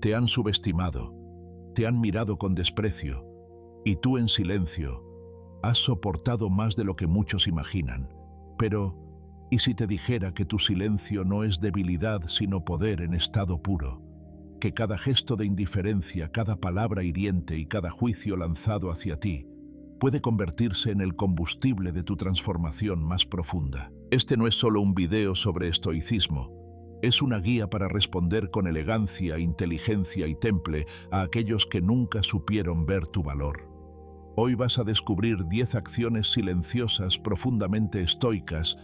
Te han subestimado, te han mirado con desprecio, y tú en silencio has soportado más de lo que muchos imaginan. Pero, ¿y si te dijera que tu silencio no es debilidad sino poder en estado puro? Que cada gesto de indiferencia, cada palabra hiriente y cada juicio lanzado hacia ti puede convertirse en el combustible de tu transformación más profunda. Este no es solo un video sobre estoicismo, es una guía para responder con elegancia, inteligencia y temple a aquellos que nunca supieron ver tu valor. Hoy vas a descubrir 10 acciones silenciosas profundamente estoicas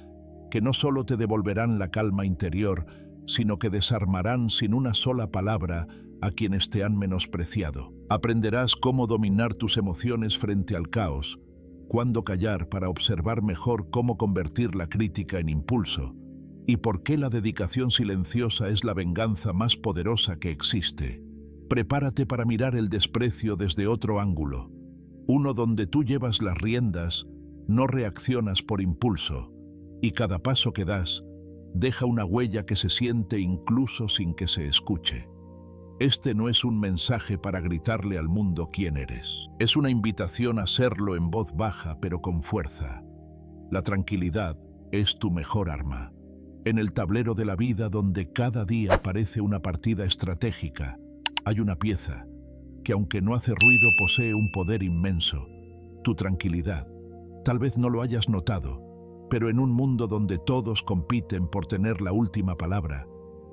que no solo te devolverán la calma interior, sino que desarmarán sin una sola palabra a quienes te han menospreciado. Aprenderás cómo dominar tus emociones frente al caos, cuándo callar para observar mejor cómo convertir la crítica en impulso, y por qué la dedicación silenciosa es la venganza más poderosa que existe. Prepárate para mirar el desprecio desde otro ángulo, uno donde tú llevas las riendas, no reaccionas por impulso, y cada paso que das deja una huella que se siente incluso sin que se escuche. Este no es un mensaje para gritarle al mundo quién eres. Es una invitación a serlo en voz baja pero con fuerza. La tranquilidad es tu mejor arma. En el tablero de la vida, donde cada día parece una partida estratégica, hay una pieza que, aunque no hace ruido, posee un poder inmenso: tu tranquilidad. Tal vez no lo hayas notado, pero en un mundo donde todos compiten por tener la última palabra,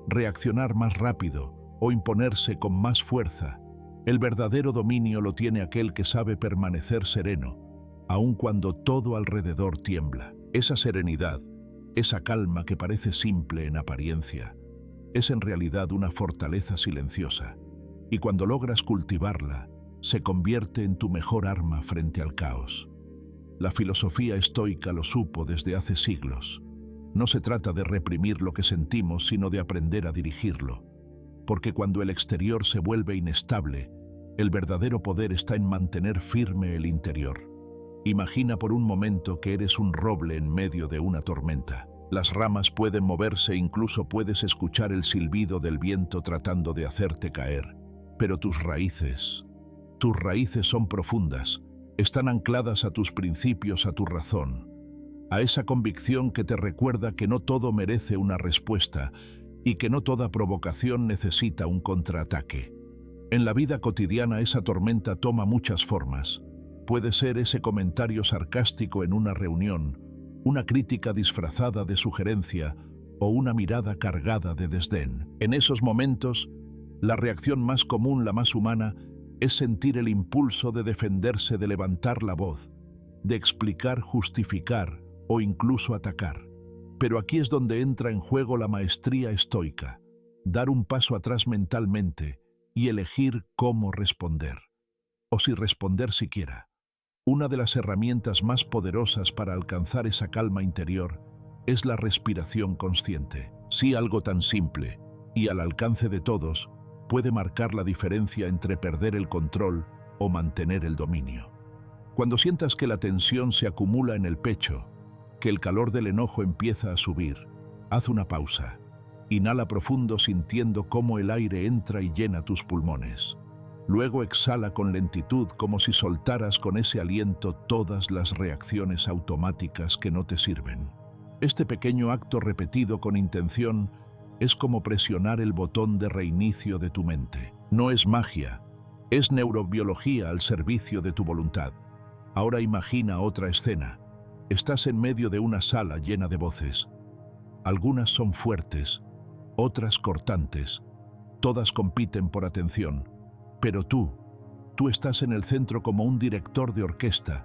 reaccionar más rápido o imponerse con más fuerza, el verdadero dominio lo tiene aquel que sabe permanecer sereno, aun cuando todo alrededor tiembla. Esa serenidad, esa calma que parece simple en apariencia, es en realidad una fortaleza silenciosa, y cuando logras cultivarla, se convierte en tu mejor arma frente al caos. La filosofía estoica lo supo desde hace siglos. No se trata de reprimir lo que sentimos, sino de aprender a dirigirlo. Porque cuando el exterior se vuelve inestable, el verdadero poder está en mantener firme el interior. Imagina por un momento que eres un roble en medio de una tormenta. Las ramas pueden moverse, incluso puedes escuchar el silbido del viento tratando de hacerte caer. Pero tus raíces son profundas. Están ancladas a tus principios, a tu razón, a esa convicción que te recuerda que no todo merece una respuesta y que no toda provocación necesita un contraataque. En la vida cotidiana esa tormenta toma muchas formas. Puede ser ese comentario sarcástico en una reunión, una crítica disfrazada de sugerencia o una mirada cargada de desdén. En esos momentos, la reacción más común, la más humana, es sentir el impulso de defenderse, de levantar la voz, de explicar, justificar o incluso atacar. Pero aquí es donde entra en juego la maestría estoica: dar un paso atrás mentalmente y elegir cómo responder, o si responder siquiera. Una de las herramientas más poderosas para alcanzar esa calma interior es la respiración consciente. Sí, algo tan simple y al alcance de todos puede marcar la diferencia entre perder el control o mantener el dominio. Cuando sientas que la tensión se acumula en el pecho, que el calor del enojo empieza a subir, haz una pausa. Inhala profundo sintiendo cómo el aire entra y llena tus pulmones. Luego exhala con lentitud, como si soltaras con ese aliento todas las reacciones automáticas que no te sirven. Este pequeño acto repetido con intención es como presionar el botón de reinicio de tu mente. No es magia, es neurobiología al servicio de tu voluntad. Ahora imagina otra escena. Estás en medio de una sala llena de voces. Algunas son fuertes, otras cortantes. Todas compiten por atención. Pero tú estás en el centro como un director de orquesta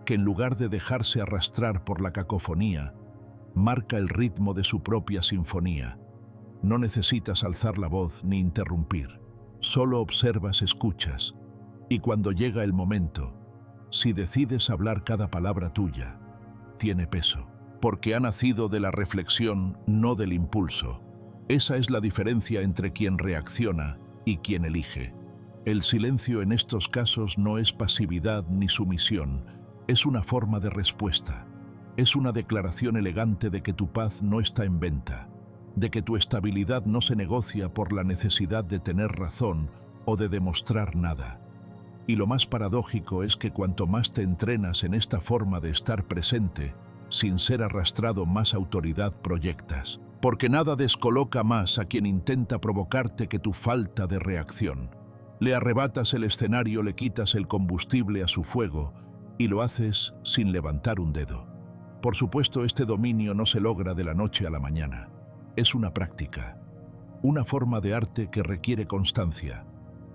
que, en lugar de dejarse arrastrar por la cacofonía, marca el ritmo de su propia sinfonía. No necesitas alzar la voz ni interrumpir. Solo observas, escuchas. Y cuando llega el momento, si decides hablar, cada palabra tuya tiene peso, porque ha nacido de la reflexión, no del impulso. Esa es la diferencia entre quien reacciona y quien elige. El silencio en estos casos no es pasividad ni sumisión, es una forma de respuesta. Es una declaración elegante de que tu paz no está en venta, de que tu estabilidad no se negocia por la necesidad de tener razón o de demostrar nada. Y lo más paradójico es que cuanto más te entrenas en esta forma de estar presente, sin ser arrastrado, más autoridad proyectas. Porque nada descoloca más a quien intenta provocarte que tu falta de reacción. Le arrebatas el escenario, le quitas el combustible a su fuego y lo haces sin levantar un dedo. Por supuesto, este dominio no se logra de la noche a la mañana. Es una práctica, una forma de arte que requiere constancia,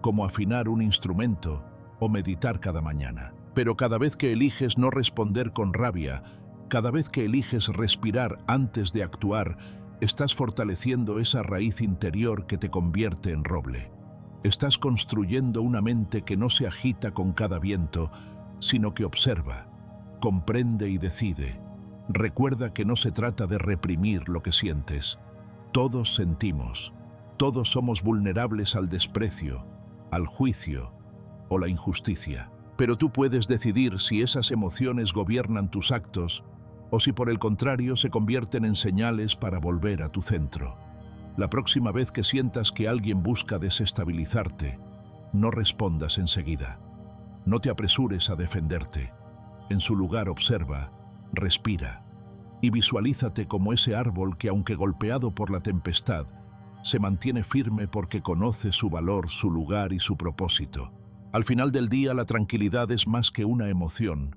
como afinar un instrumento o meditar cada mañana. Pero cada vez que eliges no responder con rabia, cada vez que eliges respirar antes de actuar, estás fortaleciendo esa raíz interior que te convierte en roble. Estás construyendo una mente que no se agita con cada viento, sino que observa, comprende y decide. Recuerda que no se trata de reprimir lo que sientes. Todos sentimos, todos somos vulnerables al desprecio, al juicio o la injusticia. Pero tú puedes decidir si esas emociones gobiernan tus actos o si por el contrario se convierten en señales para volver a tu centro. La próxima vez que sientas que alguien busca desestabilizarte, no respondas enseguida. No te apresures a defenderte. En su lugar observa, respira y visualízate como ese árbol que, aunque golpeado por la tempestad, se mantiene firme porque conoce su valor, su lugar y su propósito. Al final del día, la tranquilidad es más que una emoción,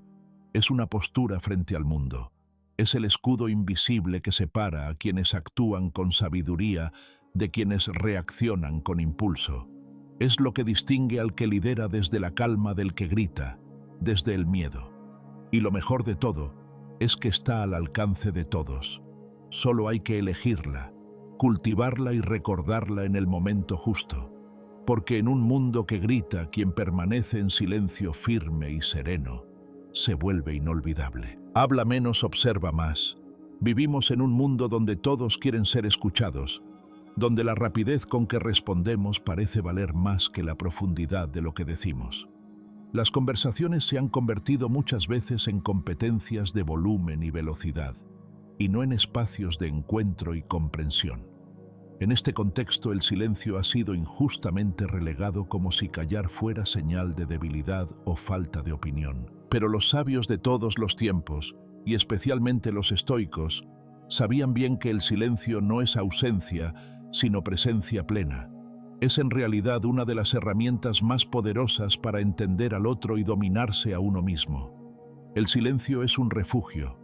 es una postura frente al mundo. Es el escudo invisible que separa a quienes actúan con sabiduría de quienes reaccionan con impulso. Es lo que distingue al que lidera desde la calma del que grita, desde el miedo. Y lo mejor de todo es que está al alcance de todos. Solo hay que elegirla, cultivarla y recordarla en el momento justo. Porque en un mundo que grita, quien permanece en silencio firme y sereno, se vuelve inolvidable. Habla menos, observa más. Vivimos en un mundo donde todos quieren ser escuchados, donde la rapidez con que respondemos parece valer más que la profundidad de lo que decimos. Las conversaciones se han convertido muchas veces en competencias de volumen y velocidad, y no en espacios de encuentro y comprensión. En este contexto, el silencio ha sido injustamente relegado como si callar fuera señal de debilidad o falta de opinión. Pero los sabios de todos los tiempos, y especialmente los estoicos, sabían bien que el silencio no es ausencia, sino presencia plena. Es en realidad una de las herramientas más poderosas para entender al otro y dominarse a uno mismo. El silencio es un refugio,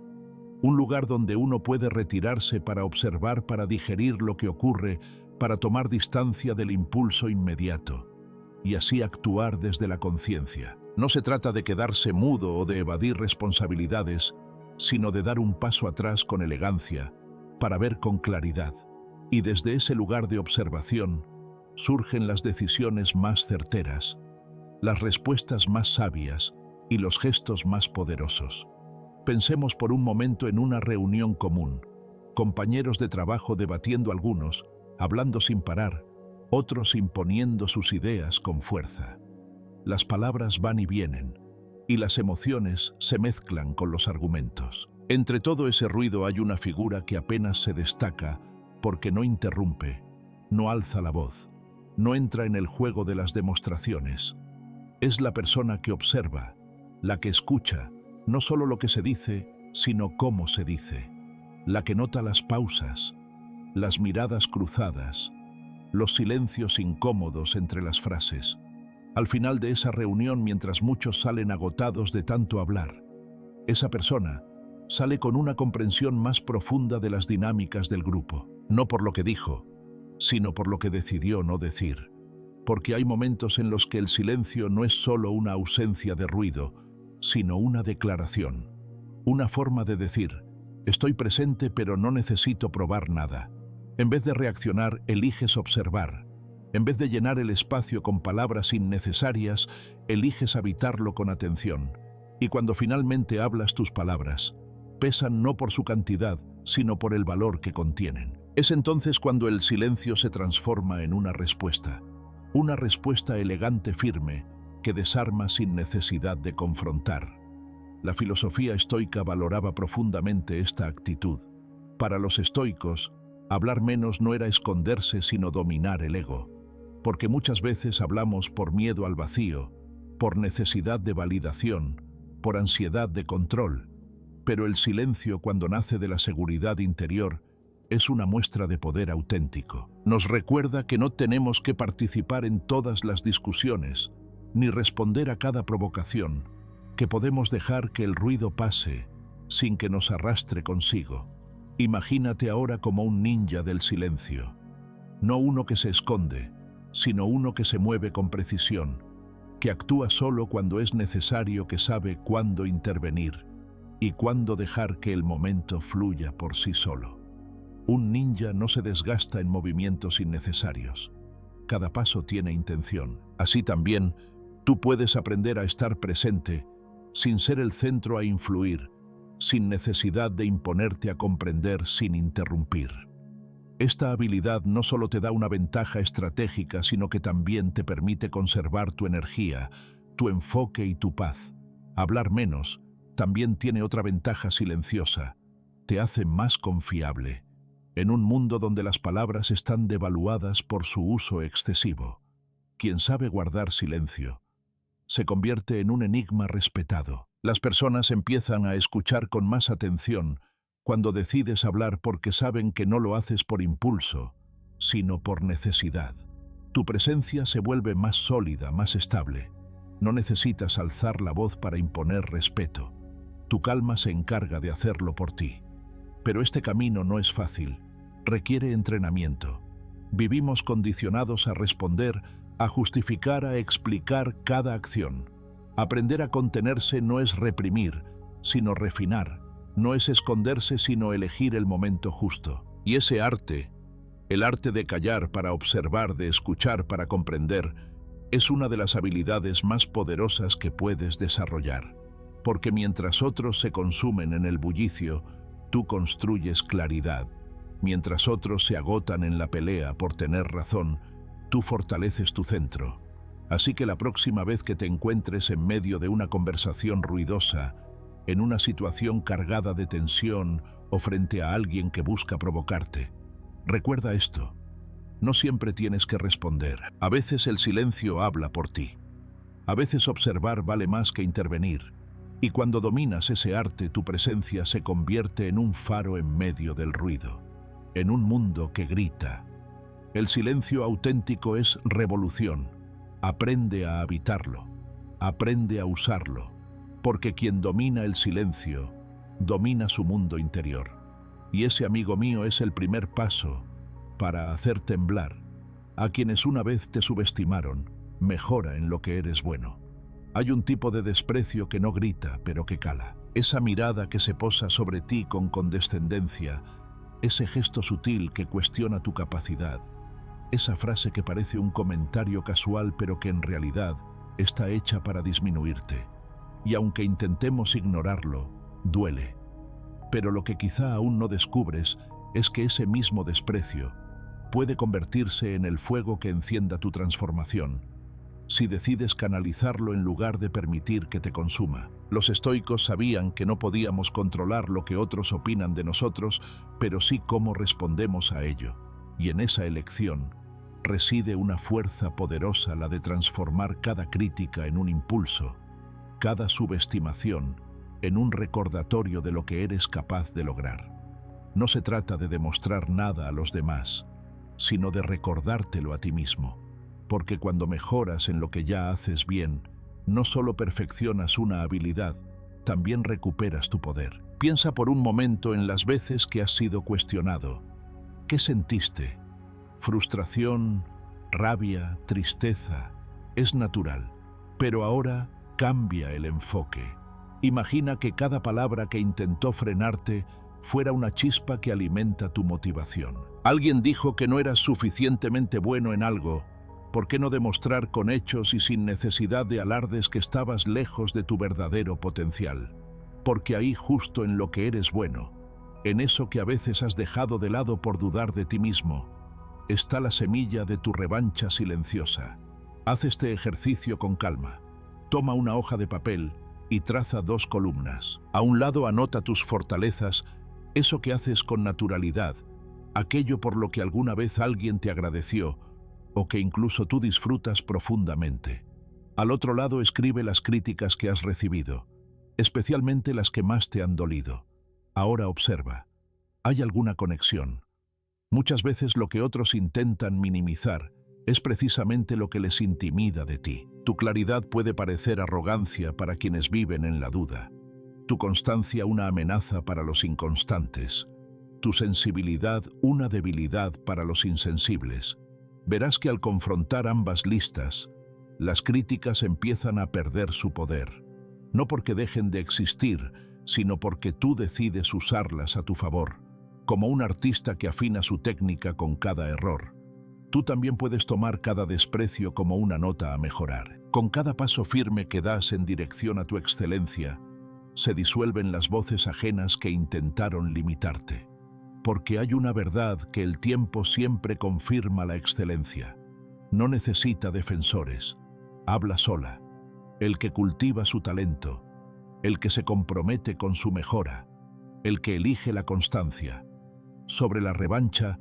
un lugar donde uno puede retirarse para observar, para digerir lo que ocurre, para tomar distancia del impulso inmediato, y así actuar desde la conciencia. No se trata de quedarse mudo o de evadir responsabilidades, sino de dar un paso atrás con elegancia, para ver con claridad. Y desde ese lugar de observación surgen las decisiones más certeras, las respuestas más sabias y los gestos más poderosos. Pensemos por un momento en una reunión común, compañeros de trabajo debatiendo, algunos hablando sin parar, otros imponiendo sus ideas con fuerza. Las palabras van y vienen, y las emociones se mezclan con los argumentos. Entre todo ese ruido hay una figura que apenas se destaca porque no interrumpe, no alza la voz, no entra en el juego de las demostraciones. Es la persona que observa, la que escucha, no solo lo que se dice, sino cómo se dice, la que nota las pausas, las miradas cruzadas, los silencios incómodos entre las frases. Al final de esa reunión, mientras muchos salen agotados de tanto hablar, esa persona sale con una comprensión más profunda de las dinámicas del grupo, no por lo que dijo, sino por lo que decidió no decir. Porque hay momentos en los que el silencio no es solo una ausencia de ruido, sino una declaración, una forma de decir: estoy presente pero no necesito probar nada. En vez de reaccionar, eliges observar. En vez de llenar el espacio con palabras innecesarias, eliges habitarlo con atención. Y cuando finalmente hablas, tus palabras pesan no por su cantidad, sino por el valor que contienen. Es entonces cuando el silencio se transforma en una respuesta elegante, firme, que desarma sin necesidad de confrontar. La filosofía estoica valoraba profundamente esta actitud. Para los estoicos, Hablar menos no era esconderse, sino dominar el ego, porque muchas veces hablamos por miedo al vacío, por necesidad de validación, por ansiedad de control, pero el silencio, cuando nace de la seguridad interior, es una muestra de poder auténtico. Nos recuerda que no tenemos que participar en todas las discusiones, ni responder a cada provocación, que podemos dejar que el ruido pase sin que nos arrastre consigo. Imagínate ahora como un ninja del silencio, no uno que se esconde, sino uno que se mueve con precisión, que actúa solo cuando es necesario, que sabe cuándo intervenir y cuándo dejar que el momento fluya por sí solo. Un ninja no se desgasta en movimientos innecesarios. Cada paso tiene intención. Así también, tú puedes aprender a estar presente sin ser el centro a influir, sin necesidad de imponerte a comprender sin interrumpir. Esta habilidad no solo te da una ventaja estratégica, sino que también te permite conservar tu energía, tu enfoque y tu paz. Hablar menos también tiene otra ventaja silenciosa. Te hace más confiable, en un mundo donde las palabras están devaluadas por su uso excesivo. Quien sabe guardar silencio se convierte en un enigma respetado. Las personas empiezan a escuchar con más atención cuando decides hablar, porque saben que no lo haces por impulso, sino por necesidad. Tu presencia se vuelve más sólida, más estable. No necesitas alzar la voz para imponer respeto. Tu calma se encarga de hacerlo por ti. Pero este camino no es fácil. Requiere entrenamiento. Vivimos condicionados a responder, a justificar, a explicar cada acción. Aprender a contenerse no es reprimir, sino refinar. No es esconderse, sino elegir el momento justo. Y ese arte, el arte de callar para observar, de escuchar para comprender, es una de las habilidades más poderosas que puedes desarrollar. Porque mientras otros se consumen en el bullicio, tú construyes claridad. Mientras otros se agotan en la pelea por tener razón, tú fortaleces tu centro. Así que la próxima vez que te encuentres en medio de una conversación ruidosa, en una situación cargada de tensión o frente a alguien que busca provocarte, recuerda esto: no siempre tienes que responder. A veces el silencio habla por ti. A veces observar vale más que intervenir. Y cuando dominas ese arte, tu presencia se convierte en un faro en medio del ruido, en un mundo que grita. El silencio auténtico es revolución. Aprende a habitarlo, aprende a usarlo, porque quien domina el silencio, domina su mundo interior. Y ese, amigo mío, es el primer paso para hacer temblar a quienes una vez te subestimaron. Mejora en lo que eres bueno. Hay un tipo de desprecio que no grita, pero que cala. Esa mirada que se posa sobre ti con condescendencia, ese gesto sutil que cuestiona tu capacidad, esa frase que parece un comentario casual pero que en realidad está hecha para disminuirte. Y aunque intentemos ignorarlo, duele. Pero lo que quizá aún no descubres es que ese mismo desprecio puede convertirse en el fuego que encienda tu transformación, si decides canalizarlo en lugar de permitir que te consuma. Los estoicos sabían que no podíamos controlar lo que otros opinan de nosotros, pero sí cómo respondemos a ello. Y en esa elección reside una fuerza poderosa, la de transformar cada crítica en un impulso, cada subestimación en un recordatorio de lo que eres capaz de lograr. No se trata de demostrar nada a los demás, sino de recordártelo a ti mismo, porque cuando mejoras en lo que ya haces bien, no solo perfeccionas una habilidad, también recuperas tu poder. Piensa por un momento en las veces que has sido cuestionado. ¿Qué sentiste? Frustración, rabia, tristeza. Es natural. Pero ahora cambia el enfoque. Imagina que cada palabra que intentó frenarte fuera una chispa que alimenta tu motivación. Alguien dijo que no eras suficientemente bueno en algo. ¿Por qué no demostrar con hechos y sin necesidad de alardes que estabas lejos de tu verdadero potencial? Porque ahí, justo en lo que eres bueno, en eso que a veces has dejado de lado por dudar de ti mismo, está la semilla de tu revancha silenciosa. Haz este ejercicio con calma. Toma una hoja de papel y traza 2 columnas. A un lado anota tus fortalezas, eso que haces con naturalidad, aquello por lo que alguna vez alguien te agradeció o que incluso tú disfrutas profundamente. Al otro lado escribe las críticas que has recibido, especialmente las que más te han dolido. Ahora observa, ¿hay alguna conexión? Muchas veces lo que otros intentan minimizar es precisamente lo que les intimida de ti. Tu claridad puede parecer arrogancia para quienes viven en la duda, tu constancia una amenaza para los inconstantes, tu sensibilidad una debilidad para los insensibles. Verás que al confrontar ambas listas, las críticas empiezan a perder su poder, no porque dejen de existir, sino porque tú decides usarlas a tu favor, como un artista que afina su técnica con cada error. Tú también puedes tomar cada desprecio como una nota a mejorar. Con cada paso firme que das en dirección a tu excelencia, se disuelven las voces ajenas que intentaron limitarte. Porque hay una verdad que el tiempo siempre confirma: la excelencia no necesita defensores, habla sola. El que cultiva su talento, el que se compromete con su mejora, el que elige la constancia. Sobre la revancha,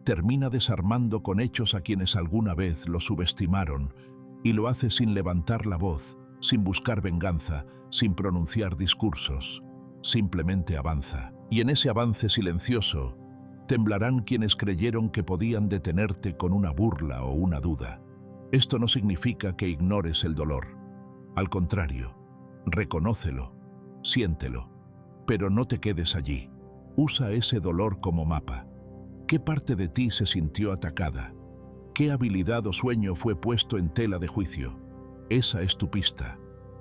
termina desarmando con hechos a quienes alguna vez lo subestimaron, y lo hace sin levantar la voz, sin buscar venganza, sin pronunciar discursos. Simplemente avanza. Y en ese avance silencioso, temblarán quienes creyeron que podían detenerte con una burla o una duda. Esto no significa que ignores el dolor. Al contrario, reconócelo, siéntelo, pero no te quedes allí. Usa ese dolor como mapa. ¿Qué parte de ti se sintió atacada? ¿Qué habilidad o sueño fue puesto en tela de juicio? Esa es tu pista.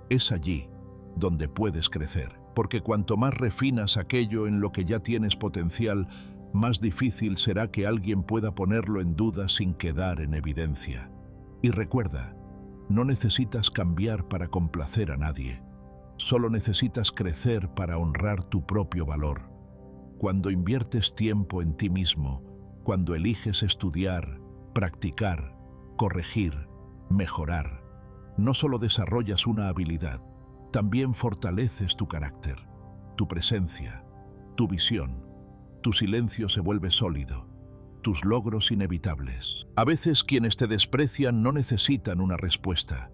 Es allí donde puedes crecer, porque cuanto más refinas aquello en lo que ya tienes potencial, más difícil será que alguien pueda ponerlo en duda sin quedar en evidencia. Y recuerda, no necesitas cambiar para complacer a nadie. Solo necesitas crecer para honrar tu propio valor. Cuando inviertes tiempo en ti mismo, cuando eliges estudiar, practicar, corregir, mejorar, no solo desarrollas una habilidad, también fortaleces tu carácter, tu presencia, tu visión. Tu silencio se vuelve sólido, tus logros inevitables. A veces quienes te desprecian no necesitan una respuesta,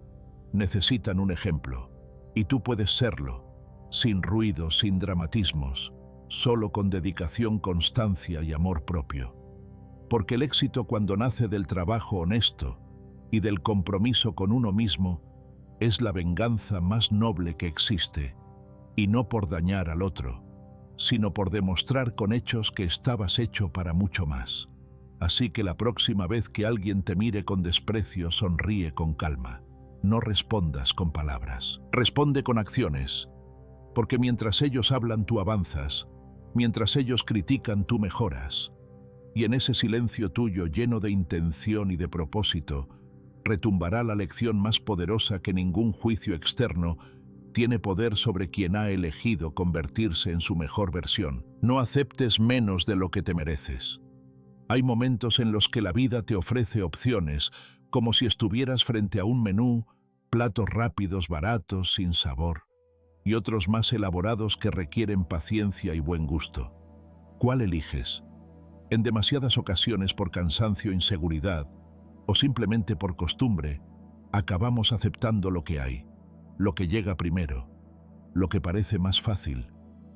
necesitan un ejemplo. Y tú puedes serlo, sin ruido, sin dramatismos, solo con dedicación, constancia y amor propio. Porque el éxito, cuando nace del trabajo honesto y del compromiso con uno mismo, es la venganza más noble que existe, y no por dañar al otro, sino por demostrar con hechos que estabas hecho para mucho más. Así que la próxima vez que alguien te mire con desprecio, sonríe con calma. No respondas con palabras, responde con acciones, porque mientras ellos hablan tú avanzas, mientras ellos critican tú mejoras, y en ese silencio tuyo lleno de intención y de propósito, retumbará la lección más poderosa: que ningún juicio externo tiene poder sobre quien ha elegido convertirse en su mejor versión. No aceptes menos de lo que te mereces. Hay momentos en los que la vida te ofrece opciones, como si estuvieras frente a un menú, platos rápidos, baratos, sin sabor, y otros más elaborados que requieren paciencia y buen gusto. ¿Cuál eliges? En demasiadas ocasiones, por cansancio, inseguridad, o simplemente por costumbre, acabamos aceptando lo que hay, lo que llega primero, lo que parece más fácil.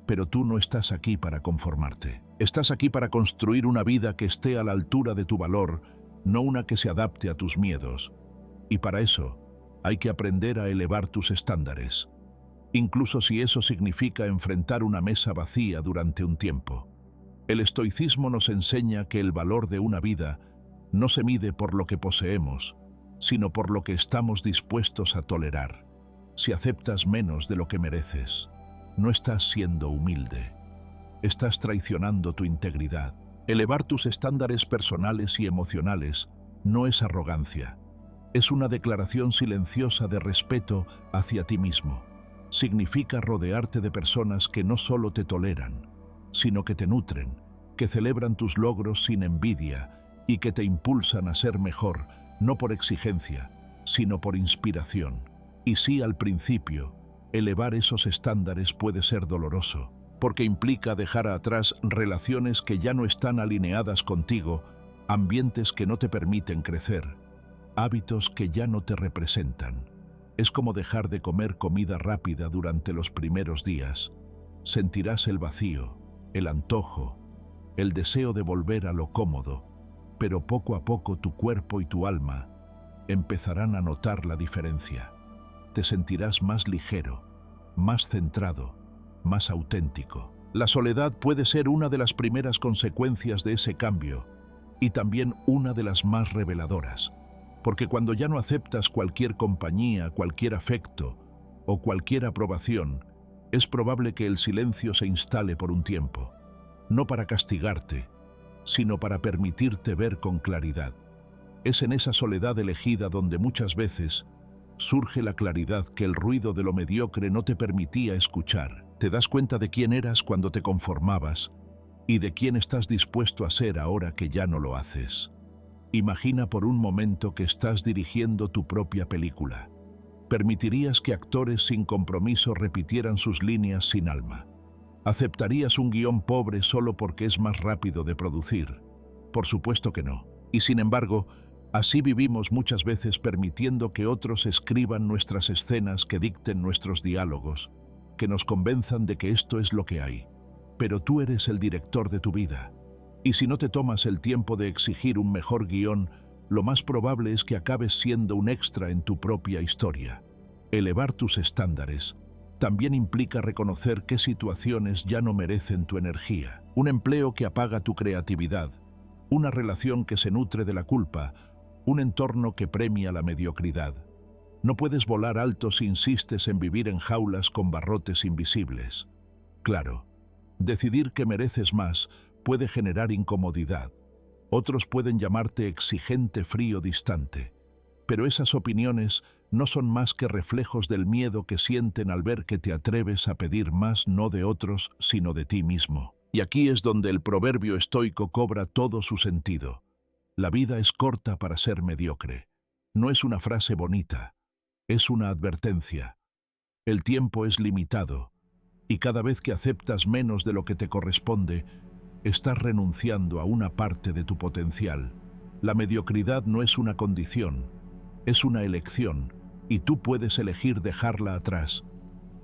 Pero tú no estás aquí para conformarte. Estás aquí para construir una vida que esté a la altura de tu valor, no una que se adapte a tus miedos. Y para eso, hay que aprender a elevar tus estándares, incluso si eso significa enfrentar una mesa vacía durante un tiempo. El estoicismo nos enseña que el valor de una vida no se mide por lo que poseemos, sino por lo que estamos dispuestos a tolerar. Si aceptas menos de lo que mereces, no estás siendo humilde, estás traicionando tu integridad. Elevar tus estándares personales y emocionales no es arrogancia, es una declaración silenciosa de respeto hacia ti mismo. Significa rodearte de personas que no solo te toleran, sino que te nutren, que celebran tus logros sin envidia y que te impulsan a ser mejor, no por exigencia, sino por inspiración. Y sí, al principio, elevar esos estándares puede ser doloroso, porque implica dejar atrás relaciones que ya no están alineadas contigo, ambientes que no te permiten crecer, hábitos que ya no te representan. Es como dejar de comer comida rápida durante los primeros días. Sentirás el vacío, el antojo, el deseo de volver a lo cómodo, pero poco a poco tu cuerpo y tu alma empezarán a notar la diferencia. Te sentirás más ligero, más centrado, más auténtico. La soledad puede ser una de las primeras consecuencias de ese cambio y también una de las más reveladoras, porque cuando ya no aceptas cualquier compañía, cualquier afecto o cualquier aprobación, es probable que el silencio se instale por un tiempo, no para castigarte, sino para permitirte ver con claridad. Es en esa soledad elegida donde muchas veces surge la claridad que el ruido de lo mediocre no te permitía escuchar. Te das cuenta de quién eras cuando te conformabas y de quién estás dispuesto a ser ahora que ya no lo haces. Imagina por un momento que estás dirigiendo tu propia película. ¿Permitirías que actores sin compromiso repitieran sus líneas sin alma? ¿Aceptarías un guión pobre solo porque es más rápido de producir? Por supuesto que no. Y sin embargo, así vivimos muchas veces permitiendo que otros escriban nuestras escenas, que dicten nuestros diálogos, que nos convenzan de que esto es lo que hay. Pero tú eres el director de tu vida. Y si no te tomas el tiempo de exigir un mejor guión, lo más probable es que acabes siendo un extra en tu propia historia. Elevar tus estándares también implica reconocer qué situaciones ya no merecen tu energía. Un empleo que apaga tu creatividad, una relación que se nutre de la culpa, un entorno que premia la mediocridad. No puedes volar alto si insistes en vivir en jaulas con barrotes invisibles. Claro, decidir que mereces más puede generar incomodidad. Otros pueden llamarte exigente, frío, distante. Pero esas opiniones no son más que reflejos del miedo que sienten al ver que te atreves a pedir más no de otros, sino de ti mismo. Y aquí es donde el proverbio estoico cobra todo su sentido. La vida es corta para ser mediocre. No es una frase bonita, es una advertencia. El tiempo es limitado, y cada vez que aceptas menos de lo que te corresponde, estás renunciando a una parte de tu potencial. La mediocridad no es una condición, es una elección, y tú puedes elegir dejarla atrás,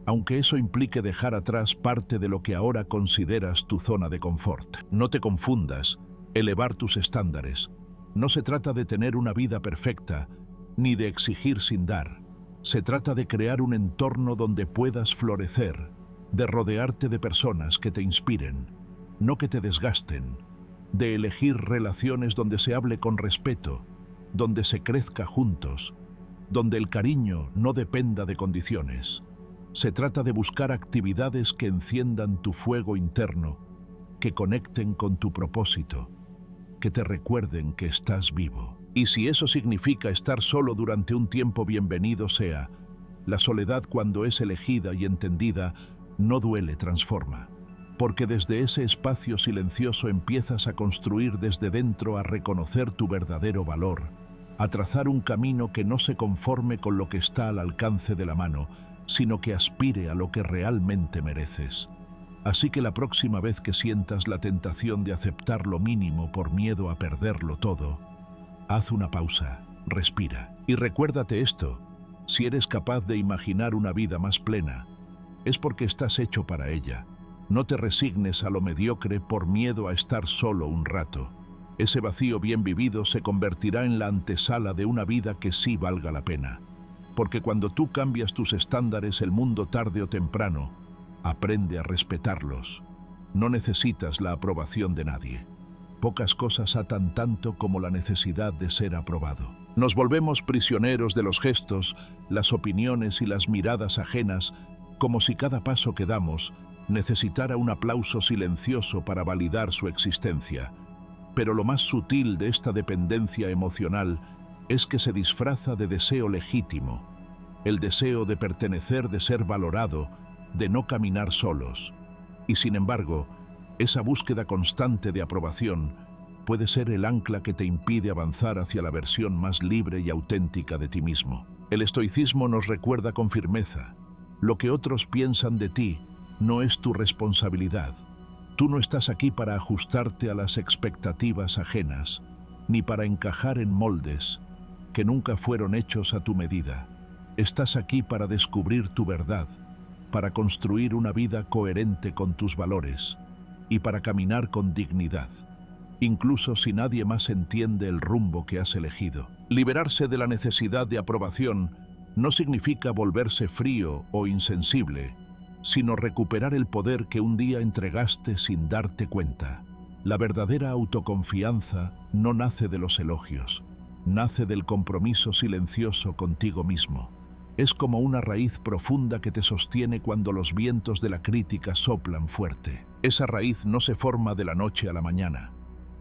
aunque eso implique dejar atrás parte de lo que ahora consideras tu zona de confort. No te confundas, elevar tus estándares. No se trata de tener una vida perfecta, ni de exigir sin dar. Se trata de crear un entorno donde puedas florecer, de rodearte de personas que te inspiren, no que te desgasten, de elegir relaciones donde se hable con respeto, donde se crezca juntos, donde el cariño no dependa de condiciones. Se trata de buscar actividades que enciendan tu fuego interno, que conecten con tu propósito, que te recuerden que estás vivo. Y si eso significa estar solo durante un tiempo, bienvenido sea. La soledad, cuando es elegida y entendida, no duele, transforma. Porque desde ese espacio silencioso empiezas a construir desde dentro, a reconocer tu verdadero valor, a trazar un camino que no se conforme con lo que está al alcance de la mano, sino que aspire a lo que realmente mereces. Así que la próxima vez que sientas la tentación de aceptar lo mínimo por miedo a perderlo todo, haz una pausa, respira y recuérdate esto: si eres capaz de imaginar una vida más plena, es porque estás hecho para ella. No te resignes a lo mediocre por miedo a estar solo un rato. Ese vacío bien vivido se convertirá en la antesala de una vida que sí valga la pena. Porque cuando tú cambias tus estándares, el mundo tarde o temprano aprende a respetarlos. No necesitas la aprobación de nadie. Pocas cosas atan tanto como la necesidad de ser aprobado. Nos volvemos prisioneros de los gestos, las opiniones y las miradas ajenas, como si cada paso que damos necesitara un aplauso silencioso para validar su existencia. Pero lo más sutil de esta dependencia emocional es que se disfraza de deseo legítimo, el deseo de pertenecer, de ser valorado, de no caminar solos. Y sin embargo, esa búsqueda constante de aprobación puede ser el ancla que te impide avanzar hacia la versión más libre y auténtica de ti mismo. El estoicismo nos recuerda con firmeza: lo que otros piensan de ti no es tu responsabilidad. Tú no estás aquí para ajustarte a las expectativas ajenas, ni para encajar en moldes que nunca fueron hechos a tu medida. Estás aquí para descubrir tu verdad, para construir una vida coherente con tus valores y para caminar con dignidad, incluso si nadie más entiende el rumbo que has elegido. Liberarse de la necesidad de aprobación no significa volverse frío o insensible, sino recuperar el poder que un día entregaste sin darte cuenta. La verdadera autoconfianza no nace de los elogios, nace del compromiso silencioso contigo mismo. Es como una raíz profunda que te sostiene cuando los vientos de la crítica soplan fuerte. Esa raíz no se forma de la noche a la mañana.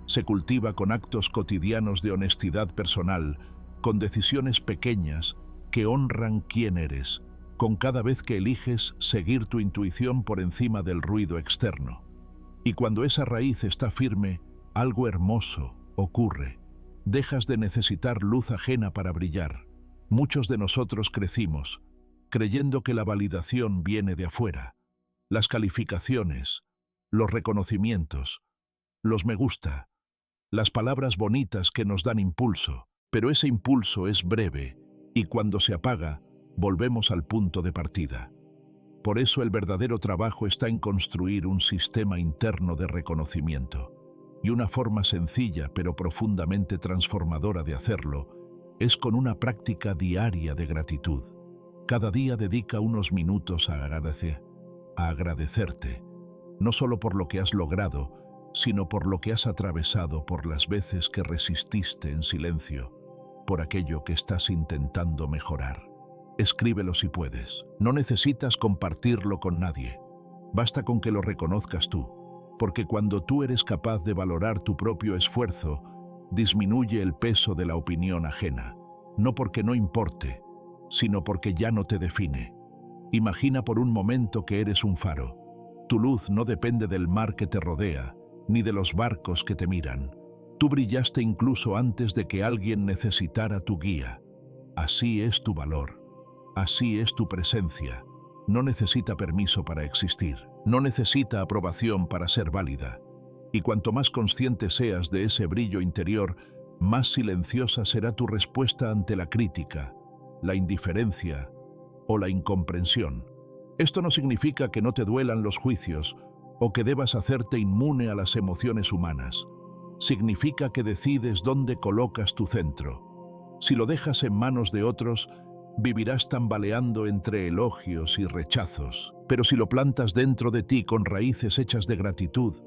Se cultiva con actos cotidianos de honestidad personal, con decisiones pequeñas que honran quién eres, con cada vez que eliges seguir tu intuición por encima del ruido externo. Y cuando esa raíz está firme, algo hermoso ocurre. Dejas de necesitar luz ajena para brillar. Muchos de nosotros crecimos creyendo que la validación viene de afuera. Las calificaciones, los reconocimientos, los me gusta, las palabras bonitas que nos dan impulso. Pero ese impulso es breve y cuando se apaga, volvemos al punto de partida. Por eso el verdadero trabajo está en construir un sistema interno de reconocimiento. Y una forma sencilla pero profundamente transformadora de hacerlo es con una práctica diaria de gratitud. Cada día dedica unos minutos a agradecerte, no solo por lo que has logrado, sino por lo que has atravesado, por las veces que resististe en silencio, por aquello que estás intentando mejorar. Escríbelo si puedes. No necesitas compartirlo con nadie. Basta con que lo reconozcas tú, porque cuando tú eres capaz de valorar tu propio esfuerzo, disminuye el peso de la opinión ajena, no porque no importe, sino porque ya no te define. Imagina por un momento que eres un faro. Tu luz no depende del mar que te rodea, ni de los barcos que te miran. Tú brillaste incluso antes de que alguien necesitara tu guía. Así es tu valor, así es tu presencia. No necesita permiso para existir, no necesita aprobación para ser válida. Y cuanto más consciente seas de ese brillo interior, más silenciosa será tu respuesta ante la crítica, la indiferencia o la incomprensión. Esto no significa que no te duelan los juicios o que debas hacerte inmune a las emociones humanas. Significa que decides dónde colocas tu centro. Si lo dejas en manos de otros, vivirás tambaleando entre elogios y rechazos. Pero si lo plantas dentro de ti con raíces hechas de gratitud,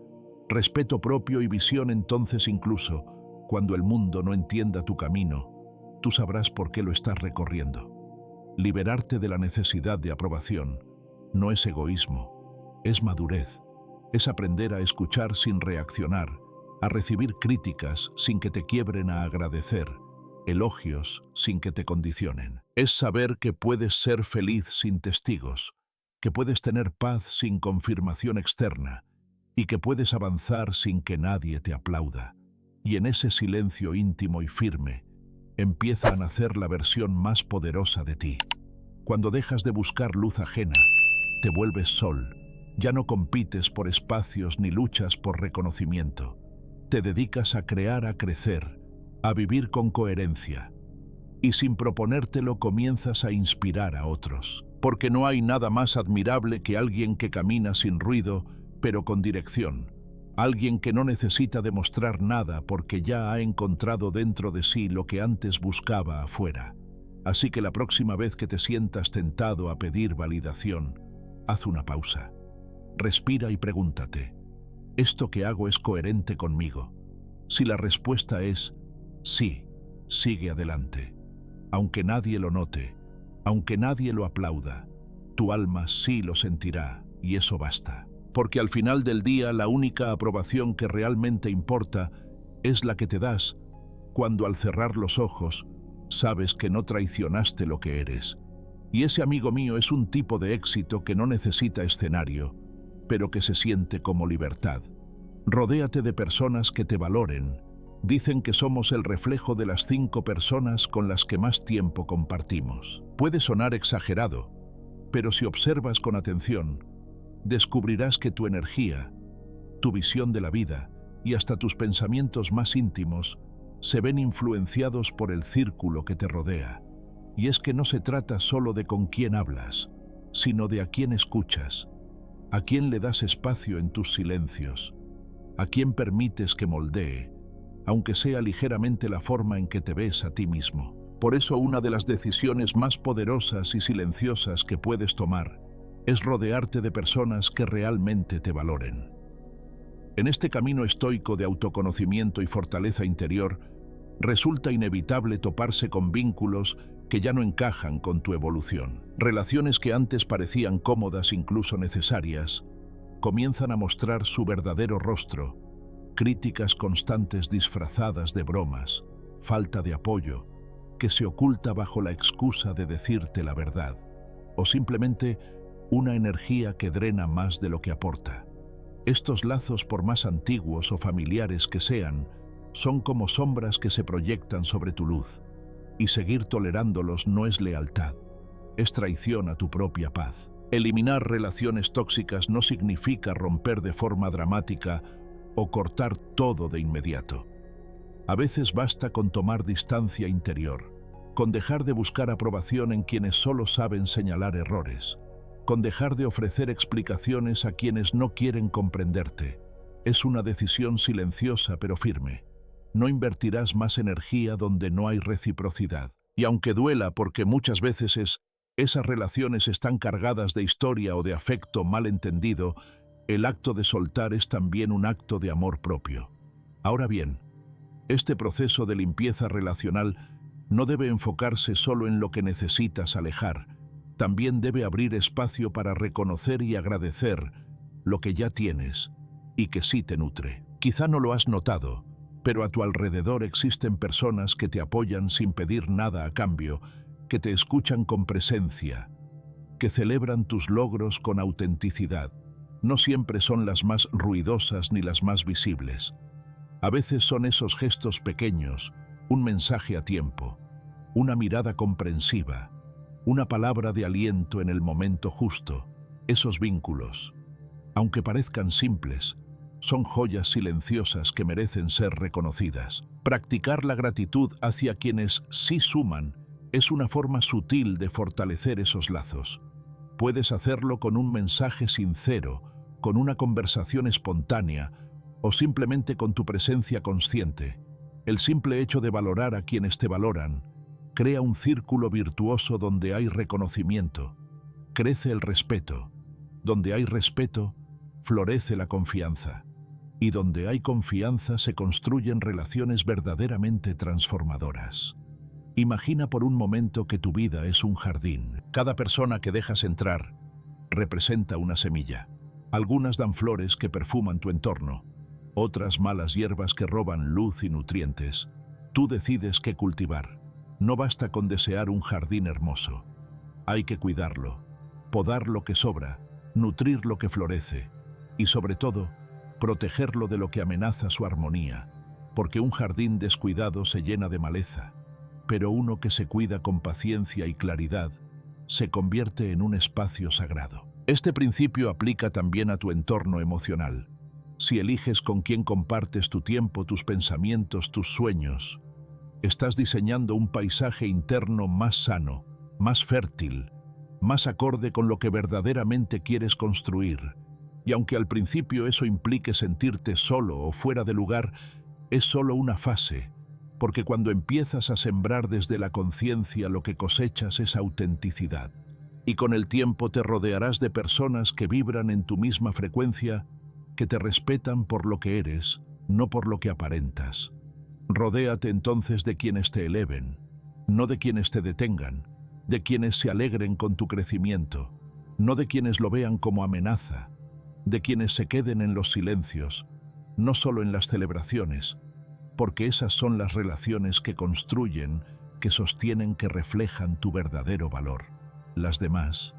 respeto propio y visión, entonces incluso cuando el mundo no entienda tu camino, tú sabrás por qué lo estás recorriendo. Liberarte de la necesidad de aprobación no es egoísmo, es madurez. Es aprender a escuchar sin reaccionar, a recibir críticas sin que te quiebren, a agradecer elogios sin que te condicionen. Es saber que puedes ser feliz sin testigos, que puedes tener paz sin confirmación externa y que puedes avanzar sin que nadie te aplauda. Y en ese silencio íntimo y firme empieza a nacer la versión más poderosa de ti. Cuando dejas de buscar luz ajena, te vuelves sol. Ya no compites por espacios ni luchas por reconocimiento. Te dedicas a crear, a crecer, a vivir con coherencia. Y sin proponértelo comienzas a inspirar a otros. Porque no hay nada más admirable que alguien que camina sin ruido, pero con dirección. Alguien que no necesita demostrar nada porque ya ha encontrado dentro de sí lo que antes buscaba afuera. Así que la próxima vez que te sientas tentado a pedir validación, haz una pausa. Respira y pregúntate, ¿esto que hago es coherente conmigo? Si la respuesta es sí, sigue adelante. Aunque nadie lo note, aunque nadie lo aplauda, tu alma sí lo sentirá y eso basta. Porque al final del día la única aprobación que realmente importa es la que te das cuando al cerrar los ojos sabes que no traicionaste lo que eres. Y ese, amigo mío, es un tipo de éxito que no necesita escenario, pero que se siente como libertad. Rodéate de personas que te valoren. Dicen que somos el reflejo de las 5 personas con las que más tiempo compartimos. Puede sonar exagerado, pero si observas con atención, descubrirás que tu energía, tu visión de la vida y hasta tus pensamientos más íntimos se ven influenciados por el círculo que te rodea. Y es que no se trata solo de con quién hablas, sino de a quién escuchas, a quién le das espacio en tus silencios, a quién permites que moldee, aunque sea ligeramente la forma en que te ves a ti mismo. Por eso una de las decisiones más poderosas y silenciosas que puedes tomar es rodearte de personas que realmente te valoren. En este camino estoico de autoconocimiento y fortaleza interior, resulta inevitable toparse con vínculos que ya no encajan con tu evolución. Relaciones que antes parecían cómodas, incluso necesarias, comienzan a mostrar su verdadero rostro: críticas constantes disfrazadas de bromas, falta de apoyo, que se oculta bajo la excusa de decirte la verdad, o simplemente una energía que drena más de lo que aporta. Estos lazos, por más antiguos o familiares que sean, son como sombras que se proyectan sobre tu luz, y seguir tolerándolos no es lealtad, es traición a tu propia paz. Eliminar relaciones tóxicas no significa romper de forma dramática o cortar todo de inmediato. A veces basta con tomar distancia interior, con dejar de buscar aprobación en quienes solo saben señalar errores, con dejar de ofrecer explicaciones a quienes no quieren comprenderte. Es una decisión silenciosa pero firme. No invertirás más energía donde no hay reciprocidad. Y aunque duela, porque muchas veces esas relaciones están cargadas de historia o de afecto mal entendido, el acto de soltar es también un acto de amor propio. Ahora bien, este proceso de limpieza relacional no debe enfocarse solo en lo que necesitas alejar, también debe abrir espacio para reconocer y agradecer lo que ya tienes y que sí te nutre. Quizá no lo has notado, pero a tu alrededor existen personas que te apoyan sin pedir nada a cambio, que te escuchan con presencia, que celebran tus logros con autenticidad. No siempre son las más ruidosas ni las más visibles. A veces son esos gestos pequeños, un mensaje a tiempo, una mirada comprensiva, una palabra de aliento en el momento justo. Esos vínculos, aunque parezcan simples, son joyas silenciosas que merecen ser reconocidas. Practicar la gratitud hacia quienes sí suman es una forma sutil de fortalecer esos lazos. Puedes hacerlo con un mensaje sincero, con una conversación espontánea o simplemente con tu presencia consciente. El simple hecho de valorar a quienes te valoran crea un círculo virtuoso donde hay reconocimiento, crece el respeto, donde hay respeto, florece la confianza, y donde hay confianza se construyen relaciones verdaderamente transformadoras. Imagina por un momento que tu vida es un jardín. Cada persona que dejas entrar representa una semilla. Algunas dan flores que perfuman tu entorno, otras malas hierbas que roban luz y nutrientes. Tú decides qué cultivar. No basta con desear un jardín hermoso. Hay que cuidarlo, podar lo que sobra, nutrir lo que florece y, sobre todo, protegerlo de lo que amenaza su armonía, porque un jardín descuidado se llena de maleza, pero uno que se cuida con paciencia y claridad se convierte en un espacio sagrado. Este principio aplica también a tu entorno emocional. Si eliges con quién compartes tu tiempo, tus pensamientos, tus sueños, estás diseñando un paisaje interno más sano, más fértil, más acorde con lo que verdaderamente quieres construir. Y aunque al principio eso implique sentirte solo o fuera de lugar, es solo una fase, porque cuando empiezas a sembrar desde la conciencia lo que cosechas es autenticidad. Y con el tiempo te rodearás de personas que vibran en tu misma frecuencia, que te respetan por lo que eres, no por lo que aparentas. Rodéate entonces de quienes te eleven, no de quienes te detengan, de quienes se alegren con tu crecimiento, no de quienes lo vean como amenaza, de quienes se queden en los silencios, no solo en las celebraciones, porque esas son las relaciones que construyen, que sostienen, que reflejan tu verdadero valor. Las demás,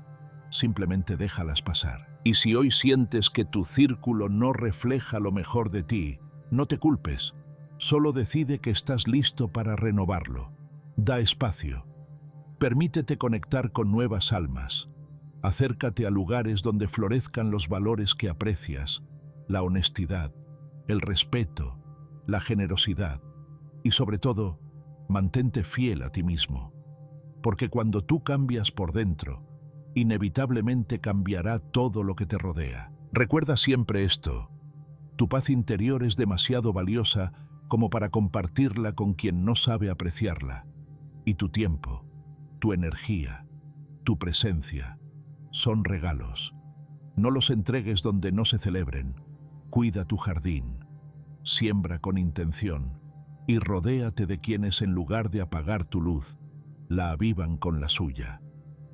simplemente déjalas pasar. Y si hoy sientes que tu círculo no refleja lo mejor de ti, no te culpes, solo decide que estás listo para renovarlo. Da espacio. Permítete conectar con nuevas almas. Acércate a lugares donde florezcan los valores que aprecias, la honestidad, el respeto, la generosidad y sobre todo, mantente fiel a ti mismo, porque cuando tú cambias por dentro, inevitablemente cambiará todo lo que te rodea. Recuerda siempre esto: tu paz interior es demasiado valiosa como para compartirla con quien no sabe apreciarla, y tu tiempo, tu energía, tu presencia son regalos. No los entregues donde no se celebren. Cuida tu jardín, siembra con intención y rodéate de quienes, en lugar de apagar tu luz, la avivan con la suya.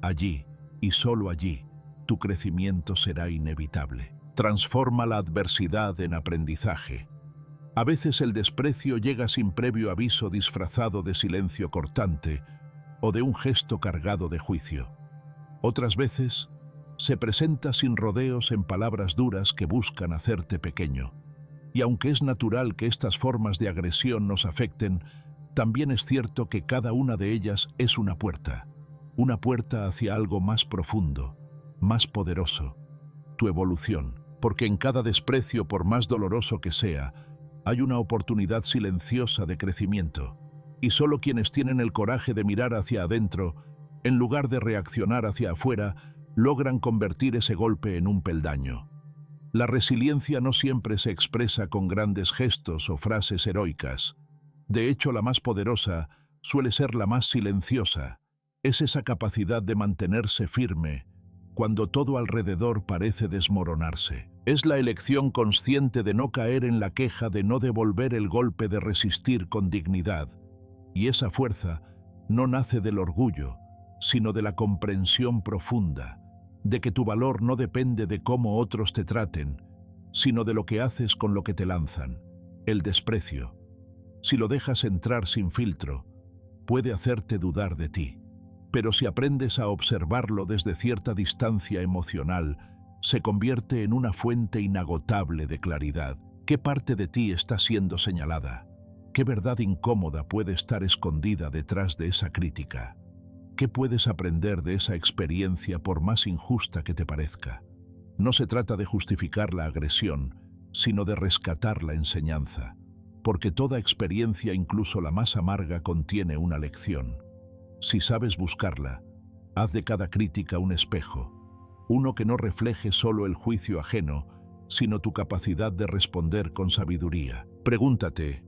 Allí, y solo allí, tu crecimiento será inevitable. Transforma la adversidad en aprendizaje. A veces el desprecio llega sin previo aviso, disfrazado de silencio cortante o de un gesto cargado de juicio. Otras veces se presenta sin rodeos, en palabras duras que buscan hacerte pequeño. Y aunque es natural que estas formas de agresión nos afecten, también es cierto que cada una de ellas es una puerta hacia algo más profundo, más poderoso, tu evolución, porque en cada desprecio, por más doloroso que sea, hay una oportunidad silenciosa de crecimiento, y solo quienes tienen el coraje de mirar hacia adentro, en lugar de reaccionar hacia afuera, logran convertir ese golpe en un peldaño. La resiliencia no siempre se expresa con grandes gestos o frases heroicas. De hecho, la más poderosa suele ser la más silenciosa. Es esa capacidad de mantenerse firme cuando todo alrededor parece desmoronarse. Es la elección consciente de no caer en la queja, de no devolver el golpe, de resistir con dignidad. Y esa fuerza no nace del orgullo, sino de la comprensión profunda, de que tu valor no depende de cómo otros te traten, sino de lo que haces con lo que te lanzan. El desprecio, si lo dejas entrar sin filtro, puede hacerte dudar de ti. Pero si aprendes a observarlo desde cierta distancia emocional, se convierte en una fuente inagotable de claridad. ¿Qué parte de ti está siendo señalada? ¿Qué verdad incómoda puede estar escondida detrás de esa crítica? ¿Qué puedes aprender de esa experiencia, por más injusta que te parezca? No se trata de justificar la agresión, sino de rescatar la enseñanza, porque toda experiencia, incluso la más amarga, contiene una lección. Si sabes buscarla, haz de cada crítica un espejo, uno que no refleje solo el juicio ajeno, sino tu capacidad de responder con sabiduría. Pregúntate: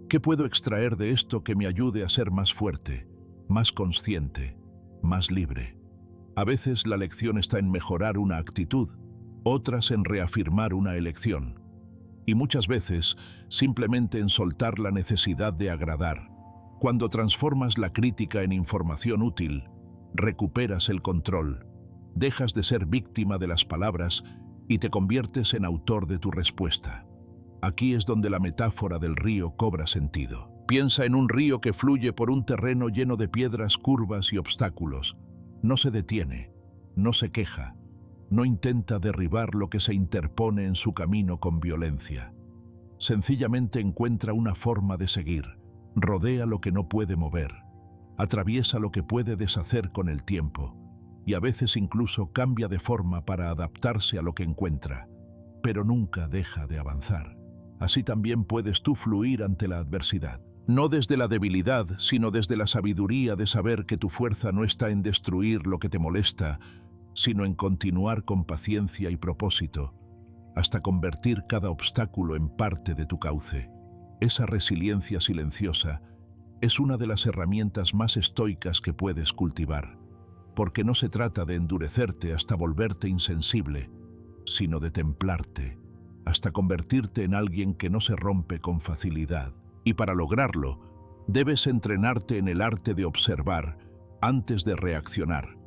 ¿qué puedo extraer de esto que me ayude a ser más fuerte, más consciente, más libre? A veces la lección está en mejorar una actitud, otras en reafirmar una elección, y muchas veces simplemente en soltar la necesidad de agradar. Cuando transformas la crítica en información útil, recuperas el control, dejas de ser víctima de las palabras y te conviertes en autor de tu respuesta. Aquí es donde la metáfora del río cobra sentido. Piensa en un río que fluye por un terreno lleno de piedras, curvas y obstáculos. No se detiene, no se queja, no intenta derribar lo que se interpone en su camino con violencia. Sencillamente encuentra una forma de seguir. Rodea lo que no puede mover, atraviesa lo que puede deshacer con el tiempo, y a veces incluso cambia de forma para adaptarse a lo que encuentra, pero nunca deja de avanzar. Así también puedes tú fluir ante la adversidad, no desde la debilidad, sino desde la sabiduría de saber que tu fuerza no está en destruir lo que te molesta, sino en continuar con paciencia y propósito, hasta convertir cada obstáculo en parte de tu cauce. Esa resiliencia silenciosa es una de las herramientas más estoicas que puedes cultivar, porque no se trata de endurecerte hasta volverte insensible, sino de templarte, hasta convertirte en alguien que no se rompe con facilidad. Y para lograrlo, debes entrenarte en el arte de observar antes de reaccionar,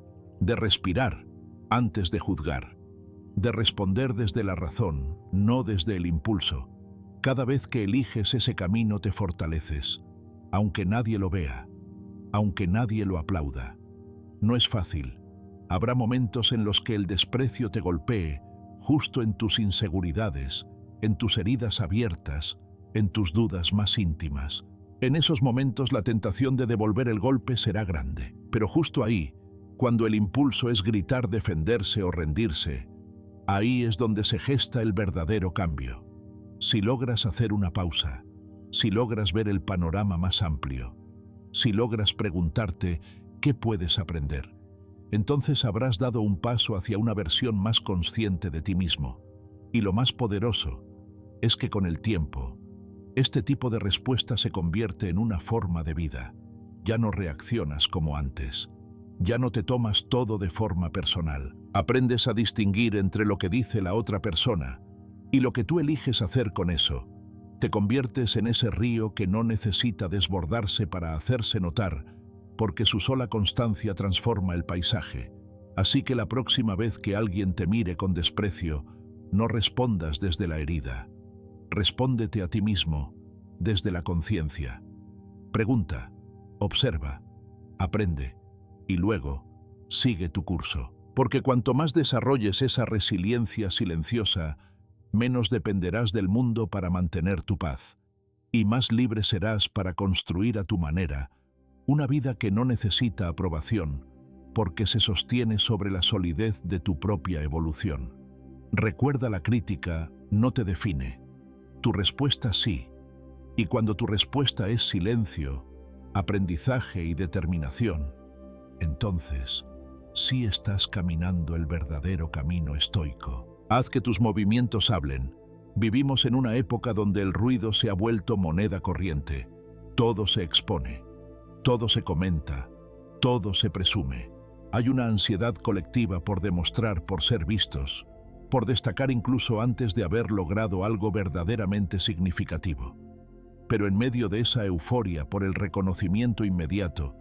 de respirar antes de juzgar, de responder desde la razón, no desde el impulso. Cada vez que eliges ese camino te fortaleces, aunque nadie lo vea, aunque nadie lo aplauda. No es fácil. Habrá momentos en los que el desprecio te golpee, justo en tus inseguridades, en tus heridas abiertas, en tus dudas más íntimas. En esos momentos la tentación de devolver el golpe será grande, pero justo ahí Cuando el impulso es gritar, defenderse o rendirse, ahí es donde se gesta el verdadero cambio. Si logras hacer una pausa, si logras ver el panorama más amplio, si logras preguntarte qué puedes aprender, entonces habrás dado un paso hacia una versión más consciente de ti mismo. Y lo más poderoso es que con el tiempo, este tipo de respuesta se convierte en una forma de vida. Ya no reaccionas como antes. Ya no te tomas todo de forma personal. Aprendes a distinguir entre lo que dice la otra persona y lo que tú eliges hacer con eso. Te conviertes en ese río que no necesita desbordarse para hacerse notar, porque su sola constancia transforma el paisaje. Así que la próxima vez que alguien te mire con desprecio, no respondas desde la herida. Respóndete a ti mismo desde la conciencia. Pregunta, observa, aprende y luego sigue tu curso. Porque cuanto más desarrolles esa resiliencia silenciosa, menos dependerás del mundo para mantener tu paz, y más libre serás para construir a tu manera una vida que no necesita aprobación, porque se sostiene sobre la solidez de tu propia evolución. Recuerda, la crítica no te define, tu respuesta sí, y cuando tu respuesta es silencio, aprendizaje y determinación, entonces sí estás caminando el verdadero camino estoico. Haz que tus movimientos hablen. Vivimos en una época donde el ruido se ha vuelto moneda corriente. Todo se expone, todo se comenta, todo se presume. Hay una ansiedad colectiva por demostrar, por ser vistos, por destacar incluso antes de haber logrado algo verdaderamente significativo. Pero en medio de esa euforia por el reconocimiento inmediato,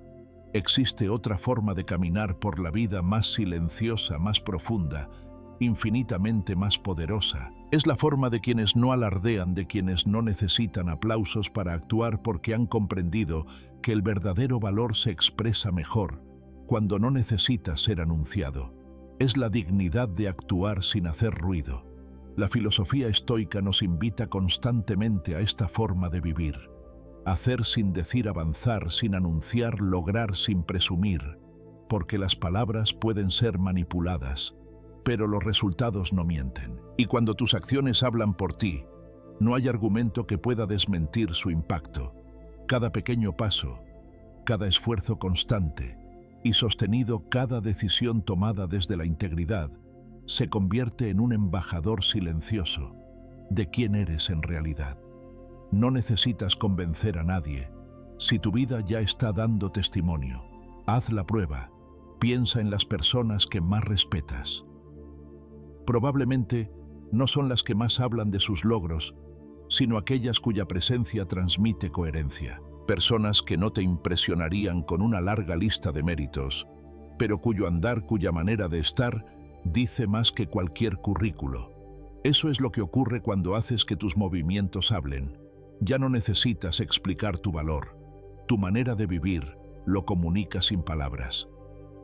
existe otra forma de caminar por la vida, más silenciosa, más profunda, infinitamente más poderosa. Es la forma de quienes no alardean, de quienes no necesitan aplausos para actuar, porque han comprendido que el verdadero valor se expresa mejor cuando no necesita ser anunciado. Es la dignidad de actuar sin hacer ruido. La filosofía estoica nos invita constantemente a esta forma de vivir. Hacer sin decir, avanzar sin anunciar, lograr sin presumir, porque las palabras pueden ser manipuladas, pero los resultados no mienten. Y cuando tus acciones hablan por ti, no hay argumento que pueda desmentir su impacto. Cada pequeño paso, cada esfuerzo constante y sostenido, cada decisión tomada desde la integridad, se convierte en un embajador silencioso de quién eres en realidad. No necesitas convencer a nadie. Si tu vida ya está dando testimonio, haz la prueba. Piensa en las personas que más respetas. Probablemente no son las que más hablan de sus logros, sino aquellas cuya presencia transmite coherencia. Personas que no te impresionarían con una larga lista de méritos, pero cuyo andar, cuya manera de estar, dice más que cualquier currículo. Eso es lo que ocurre cuando haces que tus movimientos hablen. Ya no necesitas explicar tu valor. Tu manera de vivir lo comunica sin palabras.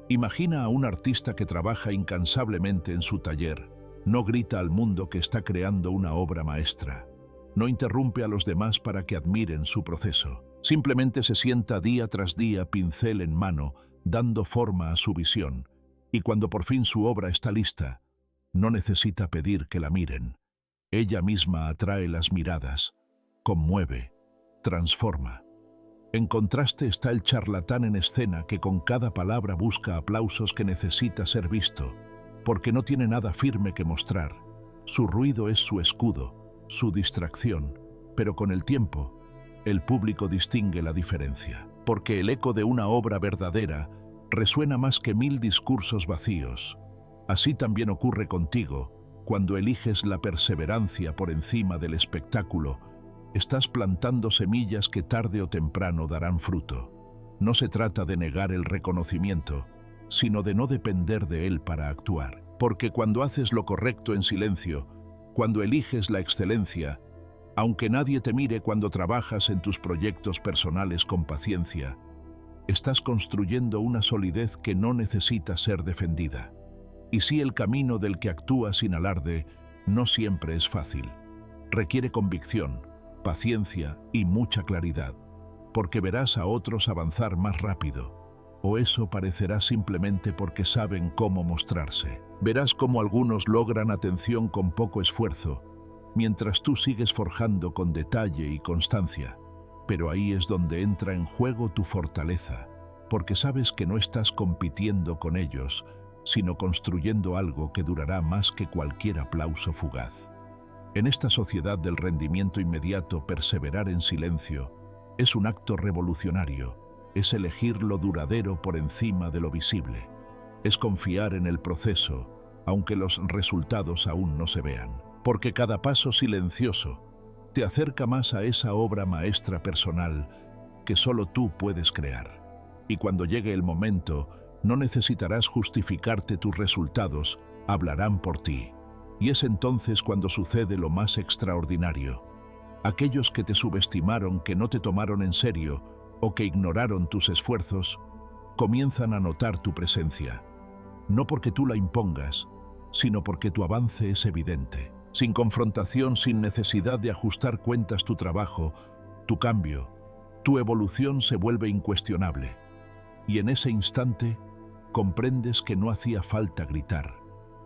Imagina a un artista que trabaja incansablemente en su taller. No grita al mundo que está creando una obra maestra. No interrumpe a los demás para que admiren su proceso. Simplemente se sienta día tras día, pincel en mano, dando forma a su visión. Y cuando por fin su obra está lista, no necesita pedir que la miren. Ella misma atrae las miradas, conmueve, transforma. En contraste está el charlatán en escena, que con cada palabra busca aplausos, que necesita ser visto, porque no tiene nada firme que mostrar. Su ruido es su escudo, su distracción, pero con el tiempo, el público distingue la diferencia, porque el eco de una obra verdadera resuena más que 1000 discursos vacíos. Así también ocurre contigo. Cuando eliges la perseverancia por encima del espectáculo, estás plantando semillas que tarde o temprano darán fruto. No se trata de negar el reconocimiento, sino de no depender de él para actuar. Porque cuando haces lo correcto en silencio, cuando eliges la excelencia, aunque nadie te mire, cuando trabajas en tus proyectos personales con paciencia, estás construyendo una solidez que no necesita ser defendida. Y sí, el camino del que actúa sin alarde no siempre es fácil. Requiere convicción, paciencia y mucha claridad, porque verás a otros avanzar más rápido, o eso parecerá simplemente porque saben cómo mostrarse. Verás cómo algunos logran atención con poco esfuerzo, mientras tú sigues forjando con detalle y constancia. Pero ahí es donde entra en juego tu fortaleza, porque sabes que no estás compitiendo con ellos, sino construyendo algo que durará más que cualquier aplauso fugaz. En esta sociedad del rendimiento inmediato, perseverar en silencio es un acto revolucionario, es elegir lo duradero por encima de lo visible, es confiar en el proceso, aunque los resultados aún no se vean, porque cada paso silencioso te acerca más a esa obra maestra personal que solo tú puedes crear. Y cuando llegue el momento, no necesitarás justificarte, tus resultados hablarán por ti. Y es entonces cuando sucede lo más extraordinario. Aquellos que te subestimaron, que no te tomaron en serio o que ignoraron tus esfuerzos, comienzan a notar tu presencia. No porque tú la impongas, sino porque tu avance es evidente. Sin confrontación, sin necesidad de ajustar cuentas, tu trabajo, tu cambio, tu evolución se vuelve incuestionable. Y en ese instante, comprendes que no hacía falta gritar,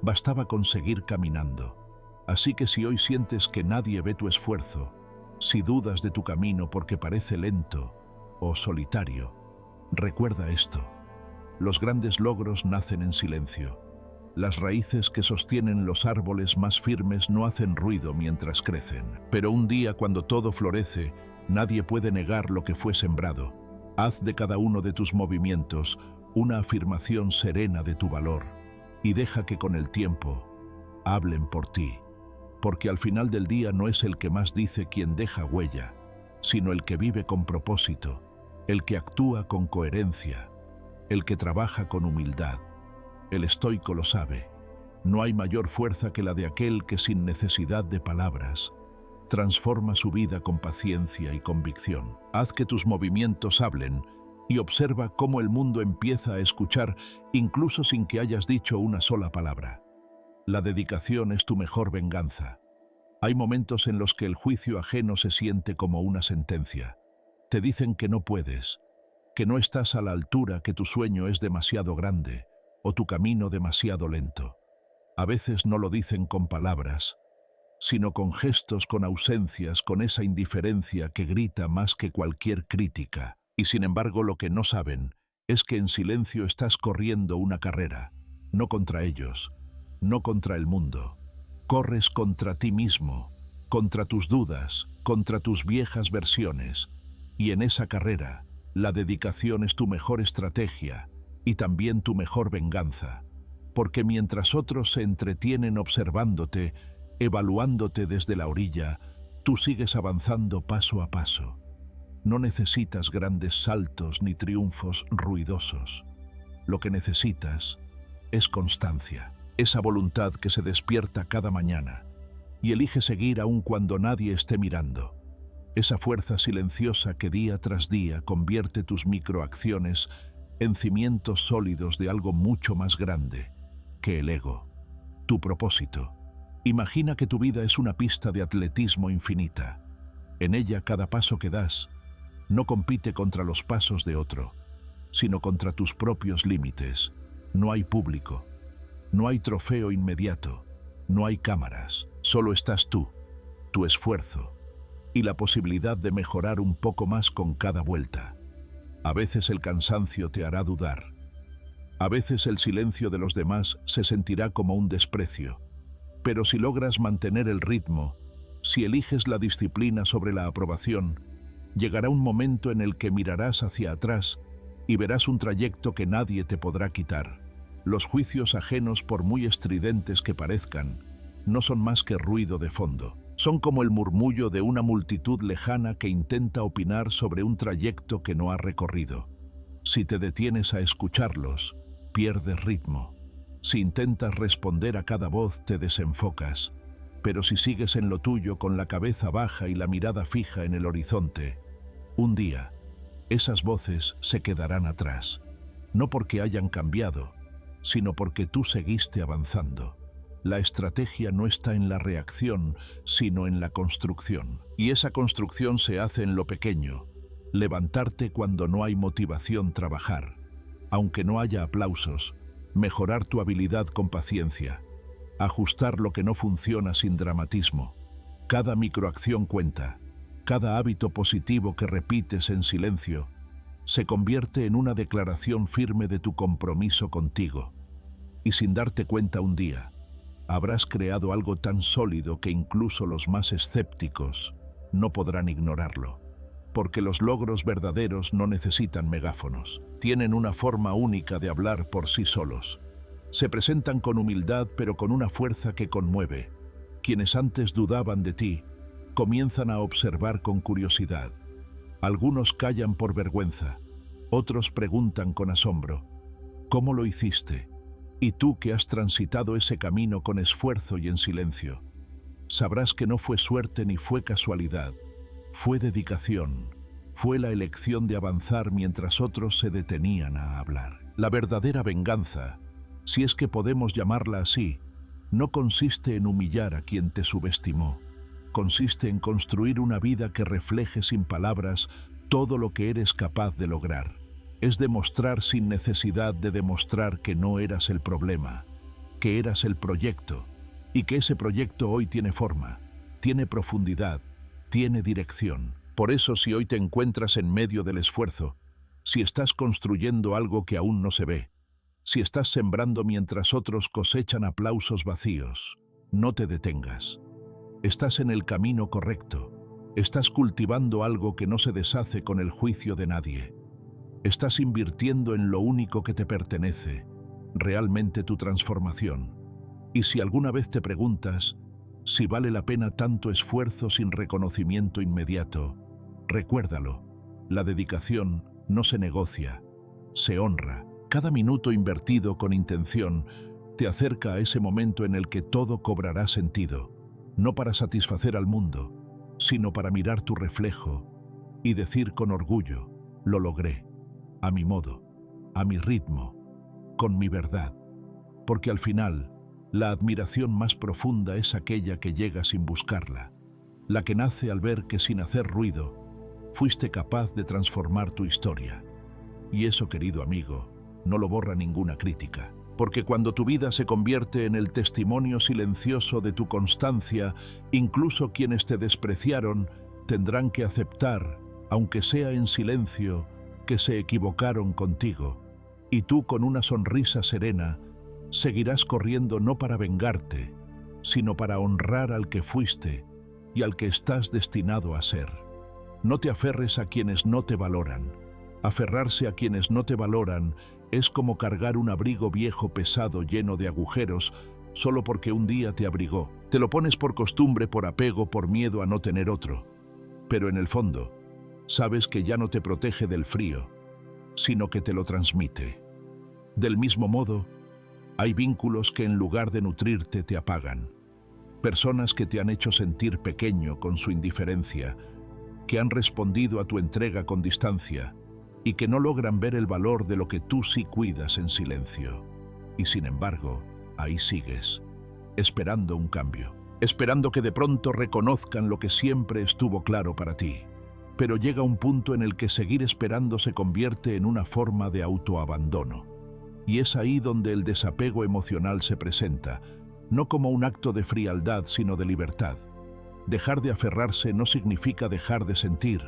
bastaba con seguir caminando. Así que si hoy sientes que nadie ve tu esfuerzo, si dudas de tu camino porque parece lento o solitario, recuerda esto: los grandes logros nacen en silencio. Las raíces que sostienen los árboles más firmes no hacen ruido mientras crecen. Pero un día, cuando todo florece, nadie puede negar lo que fue sembrado. Haz de cada uno de tus movimientos una afirmación serena de tu valor y deja que con el tiempo hablen por ti. Porque al final del día no es el que más dice quien deja huella, sino el que vive con propósito, el que actúa con coherencia, el que trabaja con humildad. El estoico lo sabe. No hay mayor fuerza que la de aquel que sin necesidad de palabras transforma su vida con paciencia y convicción. Haz que tus movimientos hablen y observa cómo el mundo empieza a escuchar incluso sin que hayas dicho una sola palabra. La dedicación es tu mejor venganza. Hay momentos en los que el juicio ajeno se siente como una sentencia. Te dicen que no puedes, que no estás a la altura, que tu sueño es demasiado grande o tu camino demasiado lento. A veces no lo dicen con palabras, sino con gestos, con ausencias, con esa indiferencia que grita más que cualquier crítica. Y sin embargo, lo que no saben es que en silencio estás corriendo una carrera, no contra ellos, no contra el mundo. Corres contra ti mismo, contra tus dudas, contra tus viejas versiones. Y en esa carrera, la dedicación es tu mejor estrategia y también tu mejor venganza. Porque mientras otros se entretienen observándote, evaluándote desde la orilla, tú sigues avanzando paso a paso. No necesitas grandes saltos ni triunfos ruidosos. Lo que necesitas es constancia, esa voluntad que se despierta cada mañana y elige seguir aun cuando nadie esté mirando. Esa fuerza silenciosa que día tras día convierte tus microacciones en cimientos sólidos de algo mucho más grande que el ego, tu propósito. Imagina que tu vida es una pista de atletismo infinita. En ella, cada paso que das no compite contra los pasos de otro, sino contra tus propios límites. No hay público, no hay trofeo inmediato, no hay cámaras, solo estás tú, tu esfuerzo y la posibilidad de mejorar un poco más con cada vuelta. A veces el cansancio te hará dudar. A veces el silencio de los demás se sentirá como un desprecio. Pero si logras mantener el ritmo, si eliges la disciplina sobre la aprobación, llegará un momento en el que mirarás hacia atrás y verás un trayecto que nadie te podrá quitar. Los juicios ajenos, por muy estridentes que parezcan, no son más que ruido de fondo. Son como el murmullo de una multitud lejana que intenta opinar sobre un trayecto que no ha recorrido. Si te detienes a escucharlos, pierdes ritmo. Si intentas responder a cada voz, te desenfocas. Pero si sigues en lo tuyo con la cabeza baja y la mirada fija en el horizonte, un día, esas voces se quedarán atrás. No porque hayan cambiado, sino porque tú seguiste avanzando. La estrategia no está en la reacción, sino en la construcción. Y esa construcción se hace en lo pequeño. Levantarte cuando no hay motivación, trabajar, aunque no haya aplausos, mejorar tu habilidad con paciencia, ajustar lo que no funciona sin dramatismo. Cada microacción cuenta, cada hábito positivo que repites en silencio se convierte en una declaración firme de tu compromiso contigo. Y sin darte cuenta un día, habrás creado algo tan sólido que incluso los más escépticos no podrán ignorarlo. Porque los logros verdaderos no necesitan megáfonos, tienen una forma única de hablar por sí solos. Se presentan con humildad pero con una fuerza que conmueve. Quienes antes dudaban de ti, comienzan a observar con curiosidad. Algunos callan por vergüenza, otros preguntan con asombro, ¿cómo lo hiciste? Y tú que has transitado ese camino con esfuerzo y en silencio, sabrás que no fue suerte ni fue casualidad, fue dedicación, fue la elección de avanzar mientras otros se detenían a hablar. La verdadera venganza, si es que podemos llamarla así, no consiste en humillar a quien te subestimó. Consiste en construir una vida que refleje sin palabras todo lo que eres capaz de lograr. Es demostrar sin necesidad de demostrar que no eras el problema, que eras el proyecto, y que ese proyecto hoy tiene forma, tiene profundidad, tiene dirección. Por eso, si hoy te encuentras en medio del esfuerzo, si estás construyendo algo que aún no se ve, si estás sembrando mientras otros cosechan aplausos vacíos, no te detengas. Estás en el camino correcto. Estás cultivando algo que no se deshace con el juicio de nadie. Estás invirtiendo en lo único que te pertenece, realmente tu transformación. Y si alguna vez te preguntas si vale la pena tanto esfuerzo sin reconocimiento inmediato, recuérdalo, la dedicación no se negocia, se honra. Cada minuto invertido con intención te acerca a ese momento en el que todo cobrará sentido, no para satisfacer al mundo, sino para mirar tu reflejo y decir con orgullo, lo logré, a mi modo, a mi ritmo, con mi verdad. Porque al final, la admiración más profunda es aquella que llega sin buscarla, la que nace al ver que sin hacer ruido, fuiste capaz de transformar tu historia. Y eso, querido amigo, no lo borra ninguna crítica. Porque cuando tu vida se convierte en el testimonio silencioso de tu constancia, incluso quienes te despreciaron tendrán que aceptar, aunque sea en silencio, que se equivocaron contigo. Y tú, con una sonrisa serena, seguirás corriendo no para vengarte, sino para honrar al que fuiste y al que estás destinado a ser. No te aferres a quienes no te valoran. Aferrarse a quienes no te valoran es como cargar un abrigo viejo pesado lleno de agujeros solo porque un día te abrigó. Te lo pones por costumbre, por apego, por miedo a no tener otro. Pero en el fondo, sabes que ya no te protege del frío, sino que te lo transmite. Del mismo modo, hay vínculos que en lugar de nutrirte te apagan. Personas que te han hecho sentir pequeño con su indiferencia, que han respondido a tu entrega con distancia, y que no logran ver el valor de lo que tú sí cuidas en silencio. Y sin embargo, ahí sigues, esperando un cambio, esperando que de pronto reconozcan lo que siempre estuvo claro para ti. Pero llega un punto en el que seguir esperando se convierte en una forma de autoabandono. Y es ahí donde el desapego emocional se presenta, no como un acto de frialdad, sino de libertad. Dejar de aferrarse no significa dejar de sentir,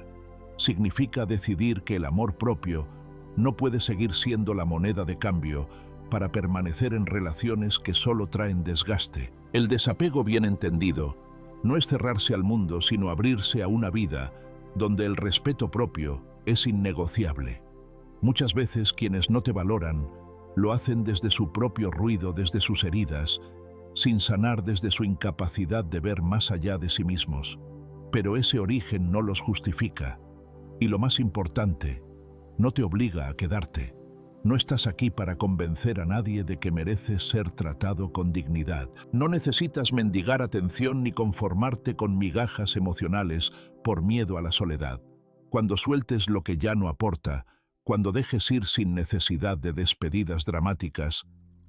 significa decidir que el amor propio no puede seguir siendo la moneda de cambio para permanecer en relaciones que solo traen desgaste. El desapego bien entendido no es cerrarse al mundo, sino abrirse a una vida donde el respeto propio es innegociable. Muchas veces quienes no te valoran lo hacen desde su propio ruido, desde sus heridas, sin sanar desde su incapacidad de ver más allá de sí mismos. Pero ese origen no los justifica. Y lo más importante, no te obliga a quedarte. No estás aquí para convencer a nadie de que mereces ser tratado con dignidad. No necesitas mendigar atención ni conformarte con migajas emocionales por miedo a la soledad. Cuando sueltes lo que ya no aporta, cuando dejes ir sin necesidad de despedidas dramáticas,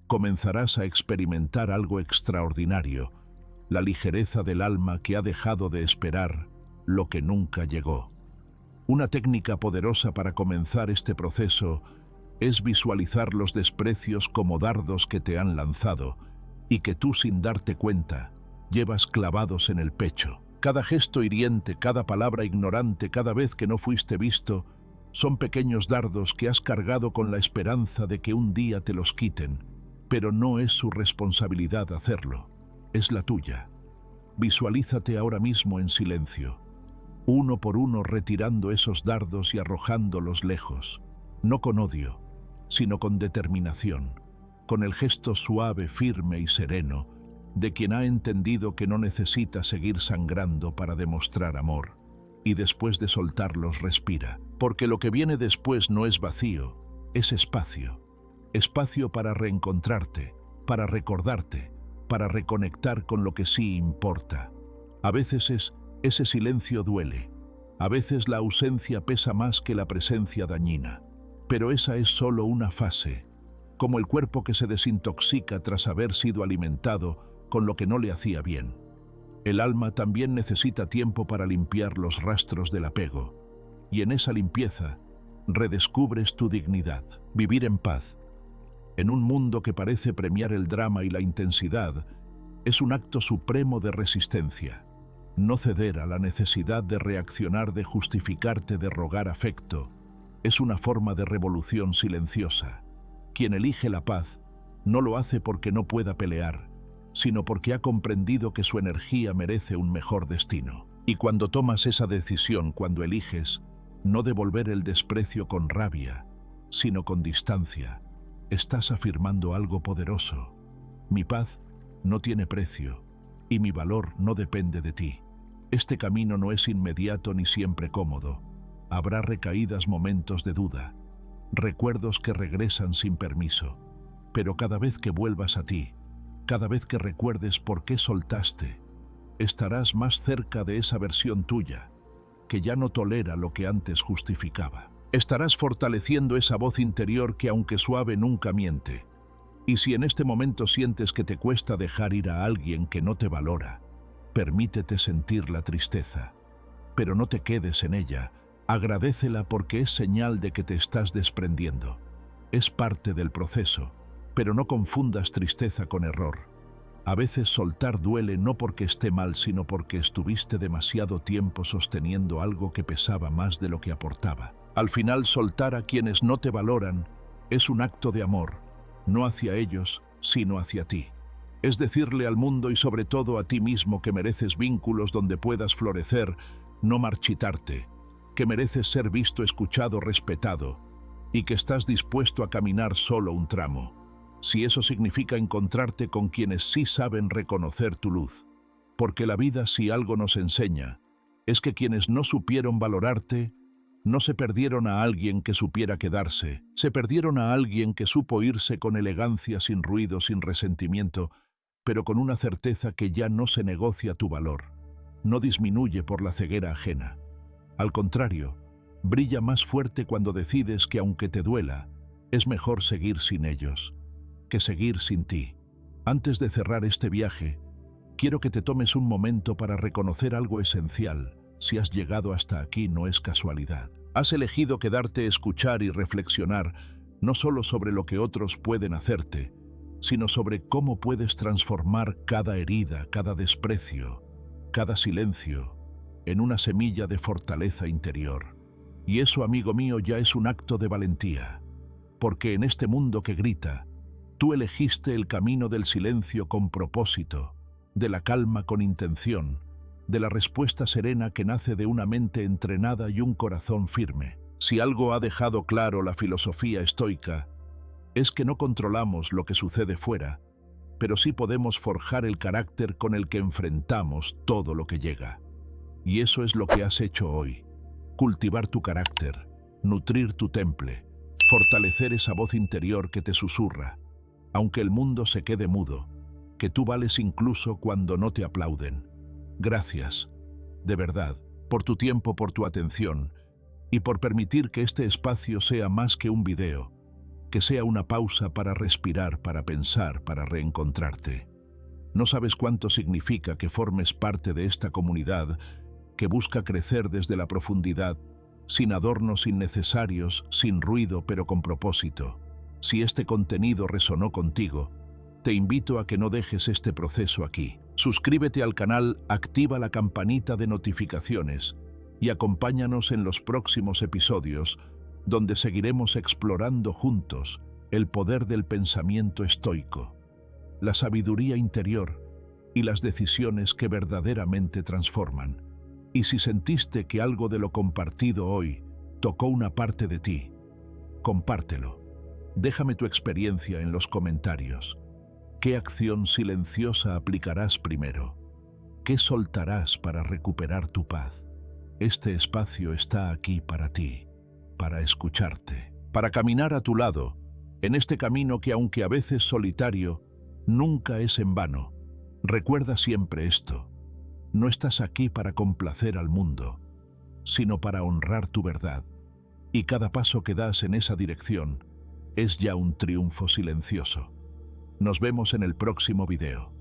comenzarás a experimentar algo extraordinario, la ligereza del alma que ha dejado de esperar lo que nunca llegó. Una técnica poderosa para comenzar este proceso Es visualizar los desprecios como dardos que te han lanzado y que tú, sin darte cuenta, llevas clavados en el pecho. Cada gesto hiriente, cada palabra ignorante, cada vez que no fuiste visto, son pequeños dardos que has cargado con la esperanza de que un día te los quiten, pero no es su responsabilidad hacerlo, es la tuya. Visualízate ahora mismo en silencio, uno por uno retirando esos dardos y arrojándolos lejos, no con odio, sino con determinación, con el gesto suave, firme y sereno de quien ha entendido que no necesita seguir sangrando para demostrar amor, y después de soltarlos respira, porque lo que viene después no es vacío, es espacio, espacio para reencontrarte, para recordarte, para reconectar con lo que sí importa. A veces ese silencio duele, a veces la ausencia pesa más que la presencia dañina, pero esa es solo una fase, como el cuerpo que se desintoxica tras haber sido alimentado con lo que no le hacía bien. El alma también necesita tiempo para limpiar los rastros del apego, y en esa limpieza redescubres tu dignidad. Vivir en paz, en un mundo que parece premiar el drama y la intensidad, es un acto supremo de resistencia. No ceder a la necesidad de reaccionar, de justificarte, de rogar afecto, es una forma de revolución silenciosa. Quien elige la paz no lo hace porque no pueda pelear, sino porque ha comprendido que su energía merece un mejor destino. Y cuando tomas esa decisión, cuando eliges no devolver el desprecio con rabia, sino con distancia, estás afirmando algo poderoso. Mi paz no tiene precio y mi valor no depende de ti. Este camino no es inmediato ni siempre cómodo. Habrá recaídas, momentos de duda, recuerdos que regresan sin permiso, pero cada vez que vuelvas a ti, cada vez que recuerdes por qué soltaste, estarás más cerca de esa versión tuya, que ya no tolera lo que antes justificaba. Estarás fortaleciendo esa voz interior que, aunque suave, nunca miente. Y si en este momento sientes que te cuesta dejar ir a alguien que no te valora, permítete sentir la tristeza, pero no te quedes en ella. Agradécela porque es señal de que te estás desprendiendo. Es parte del proceso. Pero no confundas tristeza con error. A veces soltar duele no porque esté mal, sino porque estuviste demasiado tiempo sosteniendo algo que pesaba más de lo que aportaba. Al final, soltar a quienes no te valoran es un acto de amor, no hacia ellos, sino hacia ti. Es decirle al mundo y sobre todo a ti mismo que mereces vínculos donde puedas florecer, no marchitarte, que mereces ser visto, escuchado, respetado, y que estás dispuesto a caminar solo un tramo. Si eso significa encontrarte con quienes sí saben reconocer tu luz. Porque la vida, si algo nos enseña, es que quienes no supieron valorarte, no se perdieron a alguien que supiera quedarse, se perdieron a alguien que supo irse con elegancia, sin ruido, sin resentimiento, pero con una certeza que ya no se negocia tu valor, no disminuye por la ceguera ajena. Al contrario, brilla más fuerte cuando decides que aunque te duela, es mejor seguir sin ellos que seguir sin ti. Antes de cerrar este viaje, quiero que te tomes un momento para reconocer algo esencial. Si has llegado hasta aquí, no es casualidad. Has elegido quedarte, escuchar y reflexionar, no solo sobre lo que otros pueden hacerte, sino sobre cómo puedes transformar cada herida, cada desprecio, cada silencio, en una semilla de fortaleza interior. Y eso, amigo mío, ya es un acto de valentía, porque en este mundo que grita, tú elegiste el camino del silencio con propósito, de la calma con intención, de la respuesta serena que nace de una mente entrenada y un corazón firme. Si algo ha dejado claro la filosofía estoica, es que no controlamos lo que sucede fuera, pero sí podemos forjar el carácter con el que enfrentamos todo lo que llega. Y eso es lo que has hecho hoy. Cultivar tu carácter, nutrir tu temple, fortalecer esa voz interior que te susurra, aunque el mundo se quede mudo, que tú vales incluso cuando no te aplauden. Gracias, de verdad, por tu tiempo, por tu atención y por permitir que este espacio sea más que un video, que sea una pausa para respirar, para pensar, para reencontrarte. No sabes cuánto significa que formes parte de esta comunidad que busca crecer desde la profundidad, sin adornos innecesarios, sin ruido, pero con propósito. Si este contenido resonó contigo, te invito a que no dejes este proceso aquí. Suscríbete al canal, activa la campanita de notificaciones y acompáñanos en los próximos episodios, donde seguiremos explorando juntos el poder del pensamiento estoico, la sabiduría interior y las decisiones que verdaderamente transforman. Y si sentiste que algo de lo compartido hoy tocó una parte de ti, compártelo. Déjame tu experiencia en los comentarios. ¿Qué acción silenciosa aplicarás primero? ¿Qué soltarás para recuperar tu paz? Este espacio está aquí para ti, para escucharte, para caminar a tu lado, en este camino que, aunque a veces solitario, nunca es en vano. Recuerda siempre esto: no estás aquí para complacer al mundo, sino para honrar tu verdad, y cada paso que das en esa dirección es ya un triunfo silencioso. Nos vemos en el próximo video.